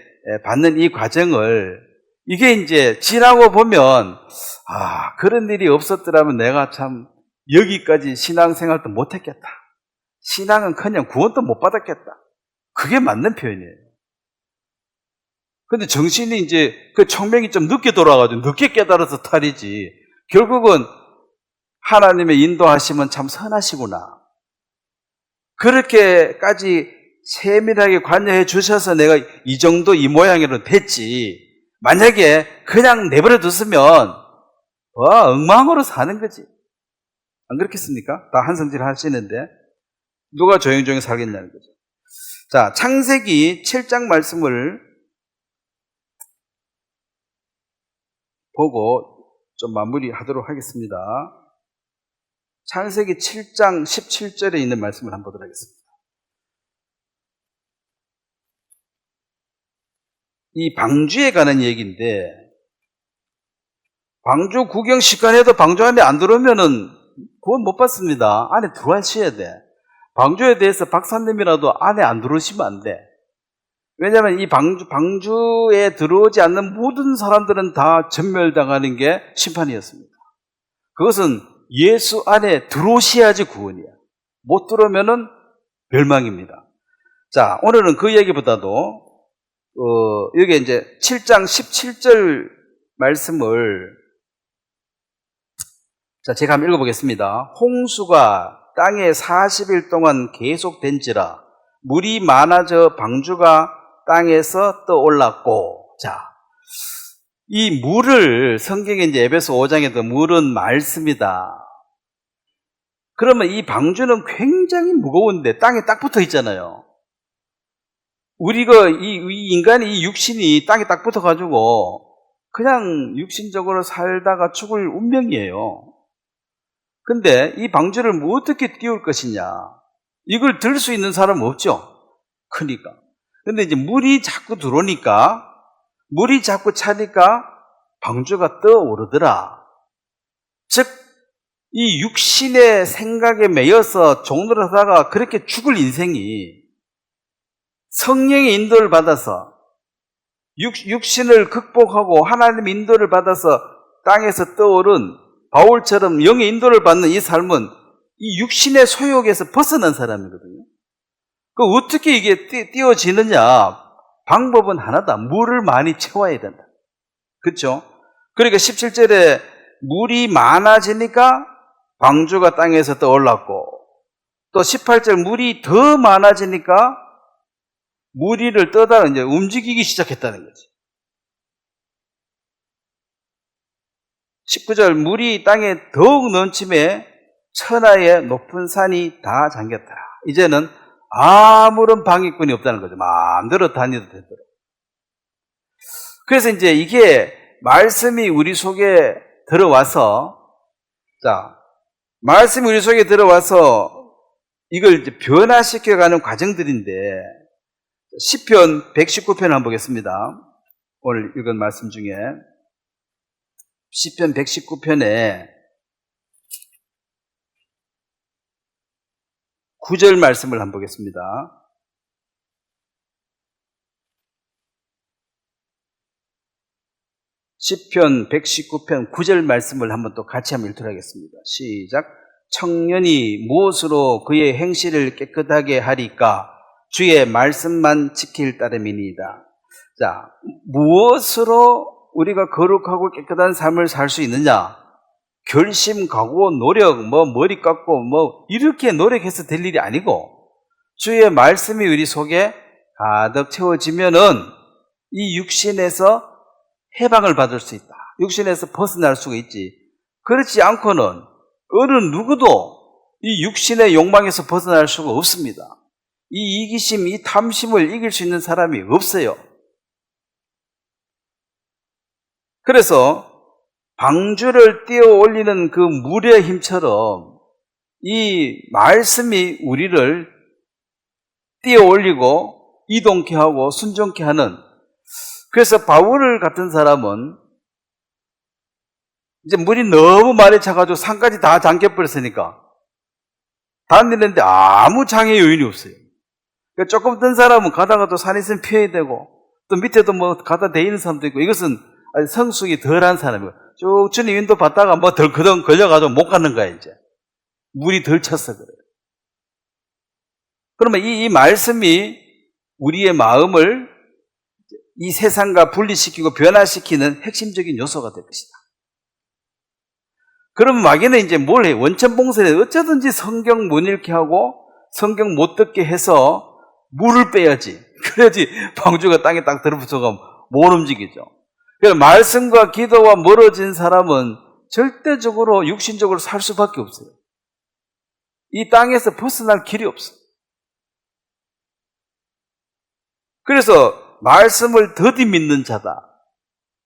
받는 이 과정을 이게 이제 지나고 보면 그런 일이 없었더라면 내가 참 여기까지 신앙생활도 못했겠다. 신앙은커녕 구원도 못 받았겠다. 그게 맞는 표현이에요. 근데 정신이 이제 그 청명이 좀 늦게 돌아가지고 늦게 깨달아서 탈이지. 결국은 하나님의 인도하심은 참 선하시구나. 그렇게까지 세밀하게 관여해 주셔서 내가 이 정도 이 모양으로 됐지. 만약에 그냥 내버려 뒀으면 엉망으로 사는 거지. 안 그렇겠습니까? 다 한성질 하시는데 누가 조용조용 살겠냐는 거죠. 자, 창세기 7장 말씀을 보고 좀 마무리하도록 하겠습니다. 창세기 7장 17절에 있는 말씀을 한번 보도록 하겠습니다. 이 방주에 관한 얘기인데 방주 구경 시간에도 방주 안에 안 들어오면은 구원 못 받습니다. 안에 들어와셔야 돼. 방주에 대해서 박사님이라도 안에 안 들어오시면 안 돼. 왜냐하면 이 방주에 들어오지 않는 모든 사람들은 다 전멸당하는 게 심판이었습니다. 그것은 예수 안에 들어오셔야지 구원이야. 못 들어오면은 멸망입니다. 자, 오늘은 그 얘기보다도 여기 이제 7장 17절 말씀을 제가 한번 읽어보겠습니다. 홍수가 땅에 40일 동안 계속된지라 물이 많아져 방주가 땅에서 떠올랐고. 자, 이 물을 성경에 이제 에베소 5장에도 물은 말씀이다. 그러면 이 방주는 굉장히 무거운데 땅에 딱 붙어 있잖아요. 우리가 이 인간이 이 육신이 땅에 딱 붙어가지고 그냥 육신적으로 살다가 죽을 운명이에요. 근데 이 방주를 뭐 어떻게 띄울 것이냐? 이걸 들 수 있는 사람은 없죠. 크니까. 근데 이제 물이 자꾸 들어오니까, 물이 자꾸 차니까 방주가 떠오르더라. 즉, 이 육신의 생각에 매여서 종노릇하다가 그렇게 죽을 인생이 성령의 인도를 받아서 육신을 극복하고 하나님의 인도를 받아서 땅에서 떠오른 바울처럼 영의 인도를 받는 이 삶은 이 육신의 소욕에서 벗어난 사람이거든요. 그 어떻게 이게 띄워지느냐? 방법은 하나다. 물을 많이 채워야 된다. 그렇죠? 그러니까 17절에 물이 많아지니까 방주가 땅에서 떠올랐고, 또 18절 물이 더 많아지니까 물 위를 떠다가 이제 움직이기 시작했다는 거지. 19절 물이 땅에 더욱 넘침에 천하의 높은 산이 다 잠겼더라. 이제는 아무런 방해꾼이 없다는 거죠. 마음대로 다녀도 되도록. 그래서 이제 이게 말씀이 우리 속에 들어와서, 말씀이 우리 속에 들어와서 이걸 이제 변화시켜가는 과정들인데, 시편 119편 한번 보겠습니다. 오늘 읽은 말씀 중에 시편 119편에 9절 말씀을 한번 보겠습니다. 시편 119편 9절 말씀을 한번 또 같이 한번 읽도록 하겠습니다. 시작. 청년이 무엇으로 그의 행실을 깨끗하게 하리까? 주의 말씀만 지킬 따름이니이다. 자, 무엇으로 우리가 거룩하고 깨끗한 삶을 살 수 있느냐? 결심, 각오, 노력, 머리 깎고, 이렇게 노력해서 될 일이 아니고, 주의 말씀이 우리 속에 가득 채워지면은 이 육신에서 해방을 받을 수 있다. 육신에서 벗어날 수가 있지. 그렇지 않고는 어느 누구도 이 육신의 욕망에서 벗어날 수가 없습니다. 이 이기심, 이 탐심을 이길 수 있는 사람이 없어요. 그래서 방주를 띄어 올리는 그 물의 힘처럼 이 말씀이 우리를 띄어 올리고 이동케 하고 순종케 하는, 그래서 바울 같은 사람은 이제 물이 너무 많이 차가지고 산까지 다 잠겨버렸으니까 다니는데 아무 장애 요인이 없어요. 그러니까 조금 뜬 사람은 가다가 또 산에 있으면 피해야 되고, 또 밑에도 가다 대이는 사람도 있고, 이것은 성숙이 덜한 사람이고, 쭉 주님 인도 받다가 덜커덩 걸려가지고 못 가는 거야, 이제. 물이 덜 찼어, 그래요. 그러면 이 말씀이 우리의 마음을 이 세상과 분리시키고 변화시키는 핵심적인 요소가 될 것이다. 그럼 마귀는 이제 뭘 해? 원천봉쇄에 어쩌든지 성경 못 읽게 하고 성경 못 듣게 해서 물을 빼야지. 그래야지 방주가 땅에 딱 들어붙어가 못 움직이죠. 그래서 말씀과 기도와 멀어진 사람은 절대적으로 육신적으로 살 수밖에 없어요. 이 땅에서 벗어날 길이 없어요. 그래서 말씀을 더디 믿는 자다.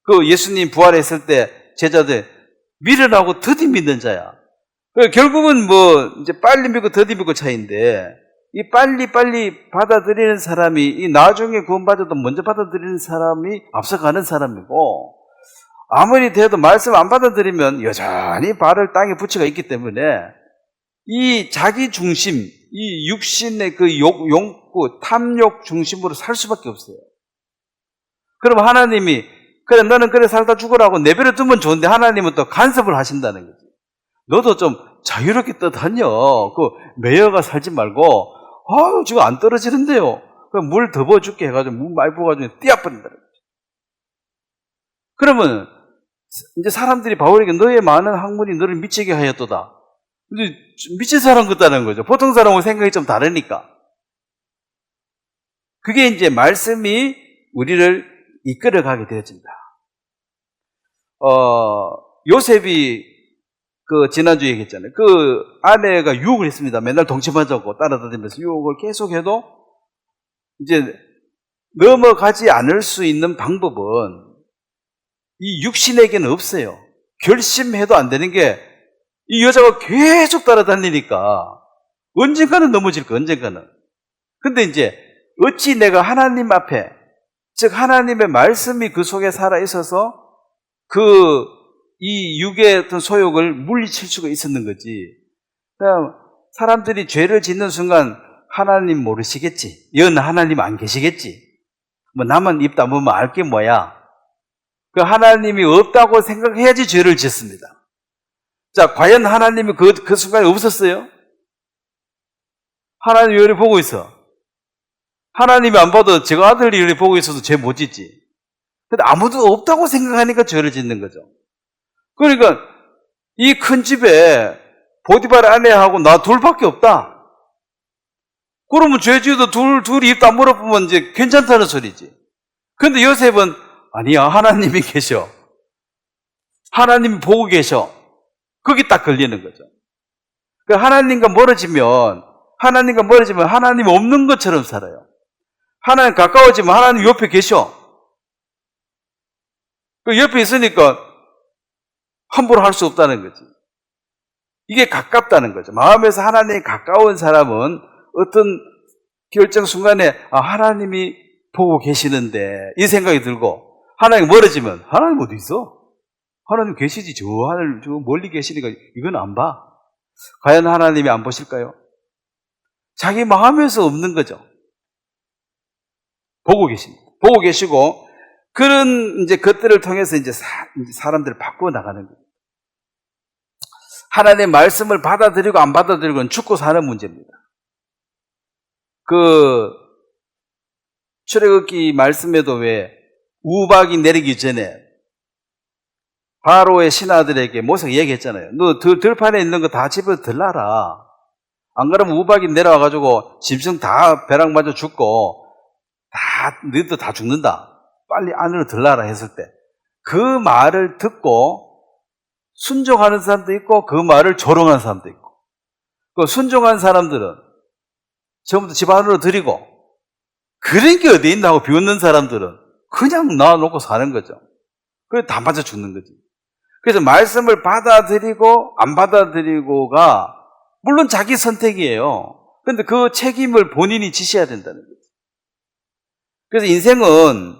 그 예수님 부활했을 때 제자들 밀어나고 더디 믿는 자야. 결국은 이제 빨리 믿고 더디 믿고 차이인데, 이 빨리 받아들이는 사람이 이 나중에 구원받아도 먼저 받아들이는 사람이 앞서가는 사람이고, 아무리 돼도 말씀 안 받아들이면 여전히 발을 땅에 붙여가 있기 때문에 이 자기 중심, 이 육신의 그 욕구, 탐욕 중심으로 살 수밖에 없어요. 그럼 하나님이 그래 너는 그래 살다 죽으라고 내버려 두면 좋은데, 하나님은 또 간섭을 하신다는 거지. 너도 좀 자유롭게 떠다녀. 매여가 살지 말고, 지금 안 떨어지는데요. 물 더 부어줄게 해가지고 물 많이 부어가지고 띄어버린다는 거지. 그러면 이제 사람들이 바울에게 너의 많은 학문이 너를 미치게 하였도다. 근데 미친 사람 같다는 거죠. 보통 사람은 생각이 좀 다르니까. 그게 이제 말씀이 우리를 이끌어가게 되어진다. 요셉이 지난주에 얘기했잖아요. 그 아내가 유혹을 했습니다. 맨날 동침하자고 따라다니면서 유혹을 계속해도 이제 넘어가지 않을 수 있는 방법은 이 육신에게는 없어요. 결심해도 안 되는 게 이 여자가 계속 따라다니니까 언젠가는 넘어질 거야, 언젠가는. 근데 이제 어찌 내가 하나님 앞에, 즉 하나님의 말씀이 그 속에 살아 있어서 이 육의 어떤 소욕을 물리칠 수가 있었는 거지. 그냥 사람들이 죄를 짓는 순간 하나님 모르시겠지. 연 하나님 안 계시겠지. 나만 입 다물면 알 게 뭐야. 하나님이 없다고 생각해야지 죄를 짓습니다. 자, 과연 하나님이 그 순간에 없었어요? 하나님이 이렇게 보고 있어. 하나님이 안 봐도 제가 아들이 이렇게 보고 있어도 죄 못 짓지. 근데 아무도 없다고 생각하니까 죄를 짓는 거죠. 그러니까 이 큰 집에 보디발 아내하고 나 둘밖에 없다. 그러면 죄 지어도 둘이 입 다물어 보면 이제 괜찮다는 소리지. 근데 요셉은 아니야, 하나님이 계셔. 하나님이 보고 계셔. 거기 딱 걸리는 거죠. 하나님과 멀어지면 하나님과 멀어지면 하나님 없는 것처럼 살아요. 하나님 가까워지면 하나님 옆에 계셔. 그 옆에 있으니까 함부로 할 수 없다는 거지. 이게 가깝다는 거죠. 마음에서 하나님이 가까운 사람은 어떤 결정 순간에 하나님이 보고 계시는데 이 생각이 들고, 하나님 멀어지면 하나님 어디 있어? 하나님 계시지. 저 하늘 저 멀리 계시니까 이건 안 봐. 과연 하나님이 안 보실까요? 자기 마음에서 없는 거죠. 보고 계십니다. 보고 계시고 그런 이제 것들을 통해서 이제 사람들을 바꾸어 나가는 거예요. 하나님의 말씀을 받아들이고 안 받아들이고는 죽고 사는 문제입니다. 출애굽기 말씀에도 왜 우박이 내리기 전에 바로의 신하들에게 모세가 얘기했잖아요. 너 들판에 있는 거 다 집에 들라라. 안 그러면 우박이 내려와가지고 짐승 다 벼락 맞아 죽고 너희도 다 죽는다. 빨리 안으로 들라라 했을 때 그 말을 듣고 순종하는 사람도 있고 그 말을 조롱하는 사람도 있고, 그 순종한 사람들은 처음부터 집 안으로 들이고 그런 게 어디 있나 하고 비웃는 사람들은 그냥 놔놓고 사는 거죠. 그래서 다 맞아 죽는 거지. 그래서 말씀을 받아들이고 안 받아들이고가 물론 자기 선택이에요. 그런데 그 책임을 본인이 지셔야 된다는 거죠. 그래서 인생은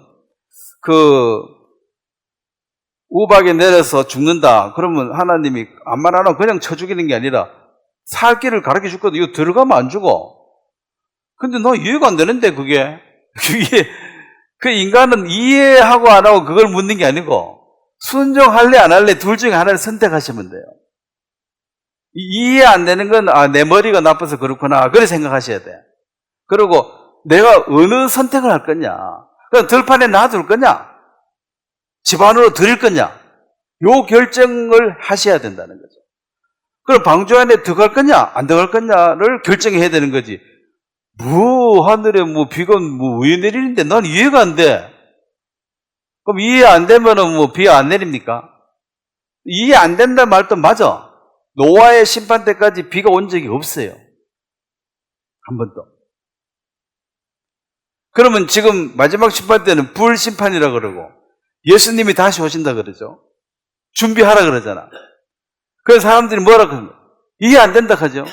우박에 내려서 죽는다. 그러면 하나님이 아무 말 안 하고 그냥 쳐 죽이는 게 아니라 살 길을 가르쳐 줬거든. 이거 들어가면 안 죽어. 근데 너 이해가 안 되는데 그게 그 인간은 이해하고 안 하고 그걸 묻는 게 아니고 순종할래 안 할래 둘 중에 하나를 선택하시면 돼요. 이해 안 되는 건 내 머리가 나빠서 그렇구나 그렇게 생각하셔야 돼. 그리고 내가 어느 선택을 할 거냐, 그냥 들판에 놔둘 거냐, 집 안으로 들일 거냐, 요 결정을 하셔야 된다는 거죠. 그럼 방주 안에 들어갈 거냐 안 들어갈 거냐를 결정해야 되는 거지. 하늘에 비가 왜 내리는데 난 이해가 안 돼. 그럼 이해 안 되면은 비 안 내립니까? 이해 안 된다 말도 맞아. 노아의 심판 때까지 비가 온 적이 없어요. 한 번도. 그러면 지금 마지막 심판 때는 불심판이라 그러고 예수님이 다시 오신다 그러죠. 준비하라 그러잖아. 그래서 사람들이 뭐라 그러면 이해 안 된다 하죠.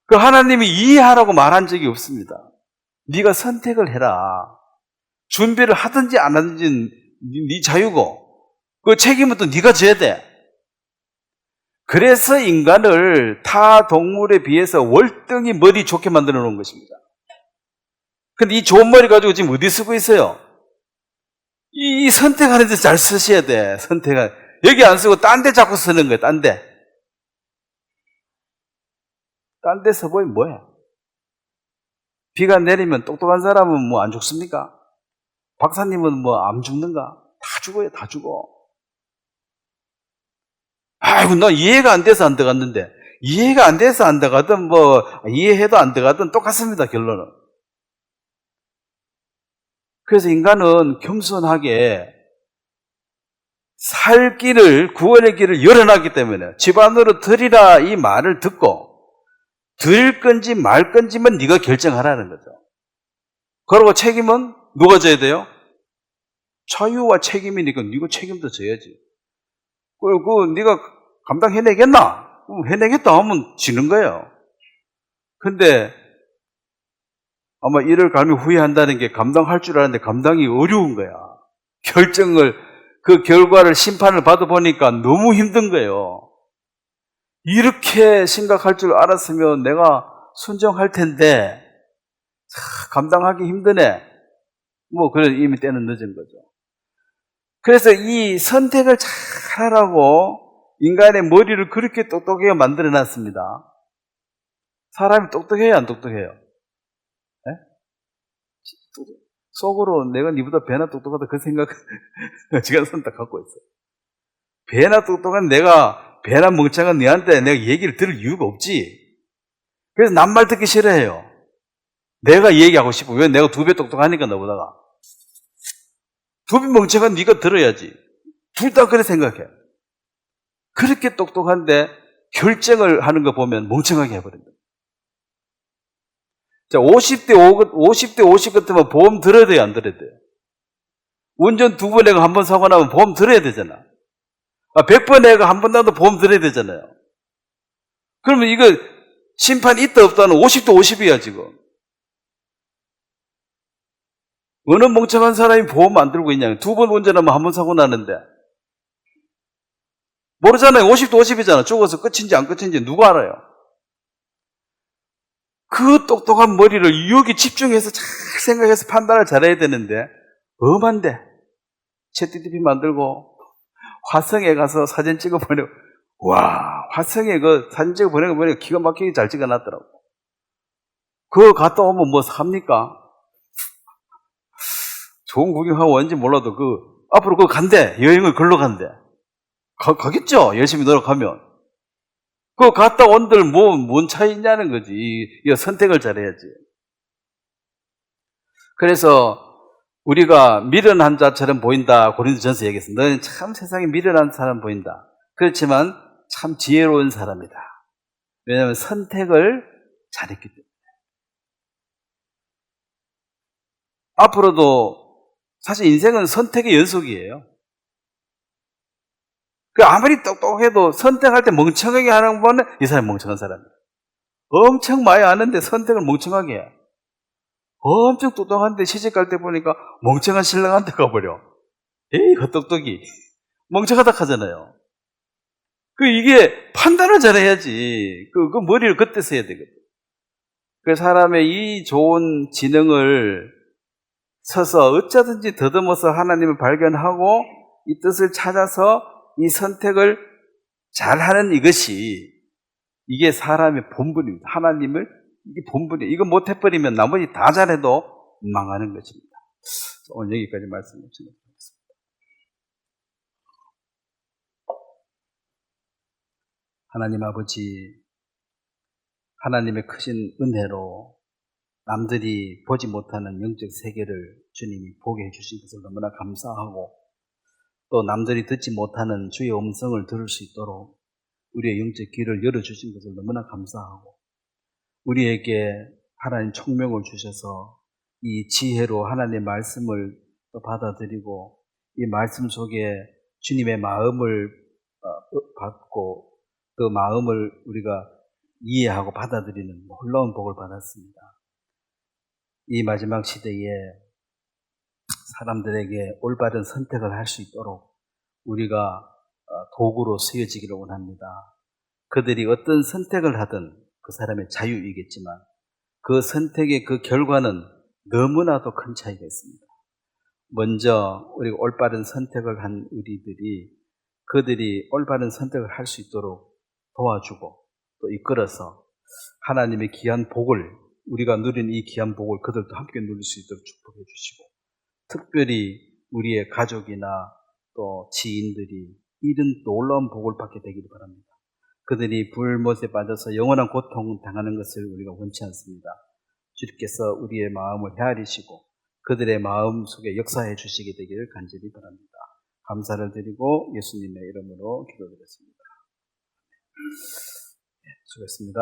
그 하나님이 이해하라고 말한 적이 없습니다. 네가 선택을 해라. 준비를 하든지 안 하든지 네 자유고 그 책임은 또 네가 져야 돼. 그래서 인간을 타 동물에 비해서 월등히 머리 좋게 만들어 놓은 것입니다. 근데 이 좋은 머리 가지고 지금 어디 쓰고 있어요? 이 선택하는 데 잘 쓰셔야 돼. 여기 안 쓰고 딴 데 자꾸 쓰는 거예요. 딴 데. 딴 데 써보면 뭐해? 비가 내리면 똑똑한 사람은 안 죽습니까? 박사님은 안 죽는가? 다 죽어요. 다 죽어. 아이고, 너 이해가 안 돼서 안 들어갔는데, 이해가 안 돼서 안 들어가든 이해해도 안 들어가든 똑같습니다. 결론은. 그래서 인간은 겸손하게 살 길을, 구원의 길을 열어놨기 때문에 집 안으로 들이라 이 말을 듣고 들일 건지 말 건지만 네가 결정하라는 거죠. 그리고 책임은 누가 져야 돼요? 자유와 책임이니까 네가 책임도 져야지. 그리고 네가 감당해내겠나? 해내겠다 하면 지는 거예요. 근데 아마 이를 갈면 후회한다는 게 감당할 줄 알았는데 감당이 어려운 거야. 그 결과를 심판을 받아보니까 너무 힘든 거예요. 이렇게 심각할 줄 알았으면 내가 순종할 텐데 감당하기 힘드네. 그런 이미 때는 늦은 거죠. 그래서 이 선택을 잘 하라고 인간의 머리를 그렇게 똑똑하게 만들어 놨습니다. 사람이 똑똑해요, 안 똑똑해요? 네? 속으로 내가 니보다 배나 똑똑하다 그 생각 지금 선딱 갖고 있어요. 배나 똑똑한 내가 배나 멍청한 너한테 내가 얘기를 들을 이유가 없지. 그래서 남 말 듣기 싫어해요. 내가 얘기하고 싶어. 왜? 내가 2배 똑똑하니까 너보다가. 2배 멍청한 네가 들어야지. 둘 다 그렇게 생각해. 그렇게 똑똑한데 결정을 하는 거 보면 멍청하게 해버린다. 자, 50대 50 같으면 보험 들어야 돼요, 안 들어야 돼요? 운전 2번 해가 한 번 사고 나면 보험 들어야 되잖아. 100번 해가 한 번 나도 보험 들어야 되잖아요. 그러면 이거 심판 있다 없다는 50대 50이야, 지금. 어느 멍청한 사람이 보험 안 들고 있냐. 2번 운전하면 한 번 사고 나는데. 모르잖아요. 50대 50이잖아. 죽어서 끝인지 안 끝인지 누가 알아요? 그 똑똑한 머리를 여기 집중해서 잘 생각해서 판단을 잘해야 되는데 엄한데 챗GPT 만들고 화성에 가서 사진 찍어 보내고, 와, 화성에 그 사진 찍어 보내고 보니까 기가 막히게 잘 찍어 놨더라고. 그거 갔다 오면 뭐 삽니까? 좋은 구경하고 왔는지 몰라도 앞으로 그거 간대. 여행을 걸러 간대. 가겠죠? 열심히 노력하면. 그거 갔다 온들 뭔 차이 있냐는 거지. 이 선택을 잘해야지. 그래서 우리가 미련한 자처럼 보인다. 고린도전서 얘기했어. 너는 참 세상에 미련한 사람 보인다. 그렇지만 참 지혜로운 사람이다. 왜냐하면 선택을 잘했기 때문에. 앞으로도 사실 인생은 선택의 연속이에요. 아무리 똑똑해도 선택할 때 멍청하게 하는 거는 이 사람이 멍청한 사람이에요. 엄청 많이 아는데 선택을 멍청하게 해. 엄청 똑똑한데 시집 갈 때 보니까 멍청한 신랑한테 가버려. 에이, 헛똑똑이. 멍청하다 하잖아요. 이게 판단을 잘해야지. 그 머리를 그때 써야 되거든. 사람의 이 좋은 지능을 서서 어쩌든지 더듬어서 하나님을 발견하고 이 뜻을 찾아서 이 선택을 잘하는 이게 사람의 본분입니다. 하나님을, 이게 본분이에요. 이거 못해버리면 나머지 다 잘해도 망하는 것입니다. 오늘 여기까지 말씀을 드리겠습니다. 하나님 아버지, 하나님의 크신 은혜로 남들이 보지 못하는 영적 세계를 주님이 보게 해주신 것을 너무나 감사하고, 또 남들이 듣지 못하는 주의 음성을 들을 수 있도록 우리의 영적 귀를 열어주신 것을 너무나 감사하고, 우리에게 하나님 총명을 주셔서 이 지혜로 하나님의 말씀을 또 받아들이고 이 말씀 속에 주님의 마음을 받고 그 마음을 우리가 이해하고 받아들이는 놀라운 복을 받았습니다. 이 마지막 시대에 사람들에게 올바른 선택을 할 수 있도록 우리가 도구로 쓰여지기를 원합니다. 그들이 어떤 선택을 하든 그 사람의 자유이겠지만 그 선택의 그 결과는 너무나도 큰 차이가 있습니다. 먼저 우리가 올바른 선택을 한 우리들이 그들이 올바른 선택을 할 수 있도록 도와주고 또 이끌어서 하나님의 귀한 복을, 우리가 누린 이 귀한 복을 그들도 함께 누릴 수 있도록 축복해 주시고, 특별히 우리의 가족이나 또 지인들이 이런 놀라운 복을 받게 되기를 바랍니다. 그들이 불못에 빠져서 영원한 고통 당하는 것을 우리가 원치 않습니다. 주께서 우리의 마음을 헤아리시고 그들의 마음 속에 역사해 주시게 되기를 간절히 바랍니다. 감사를 드리고 예수님의 이름으로 기도드렸습니다. 수고했습니다.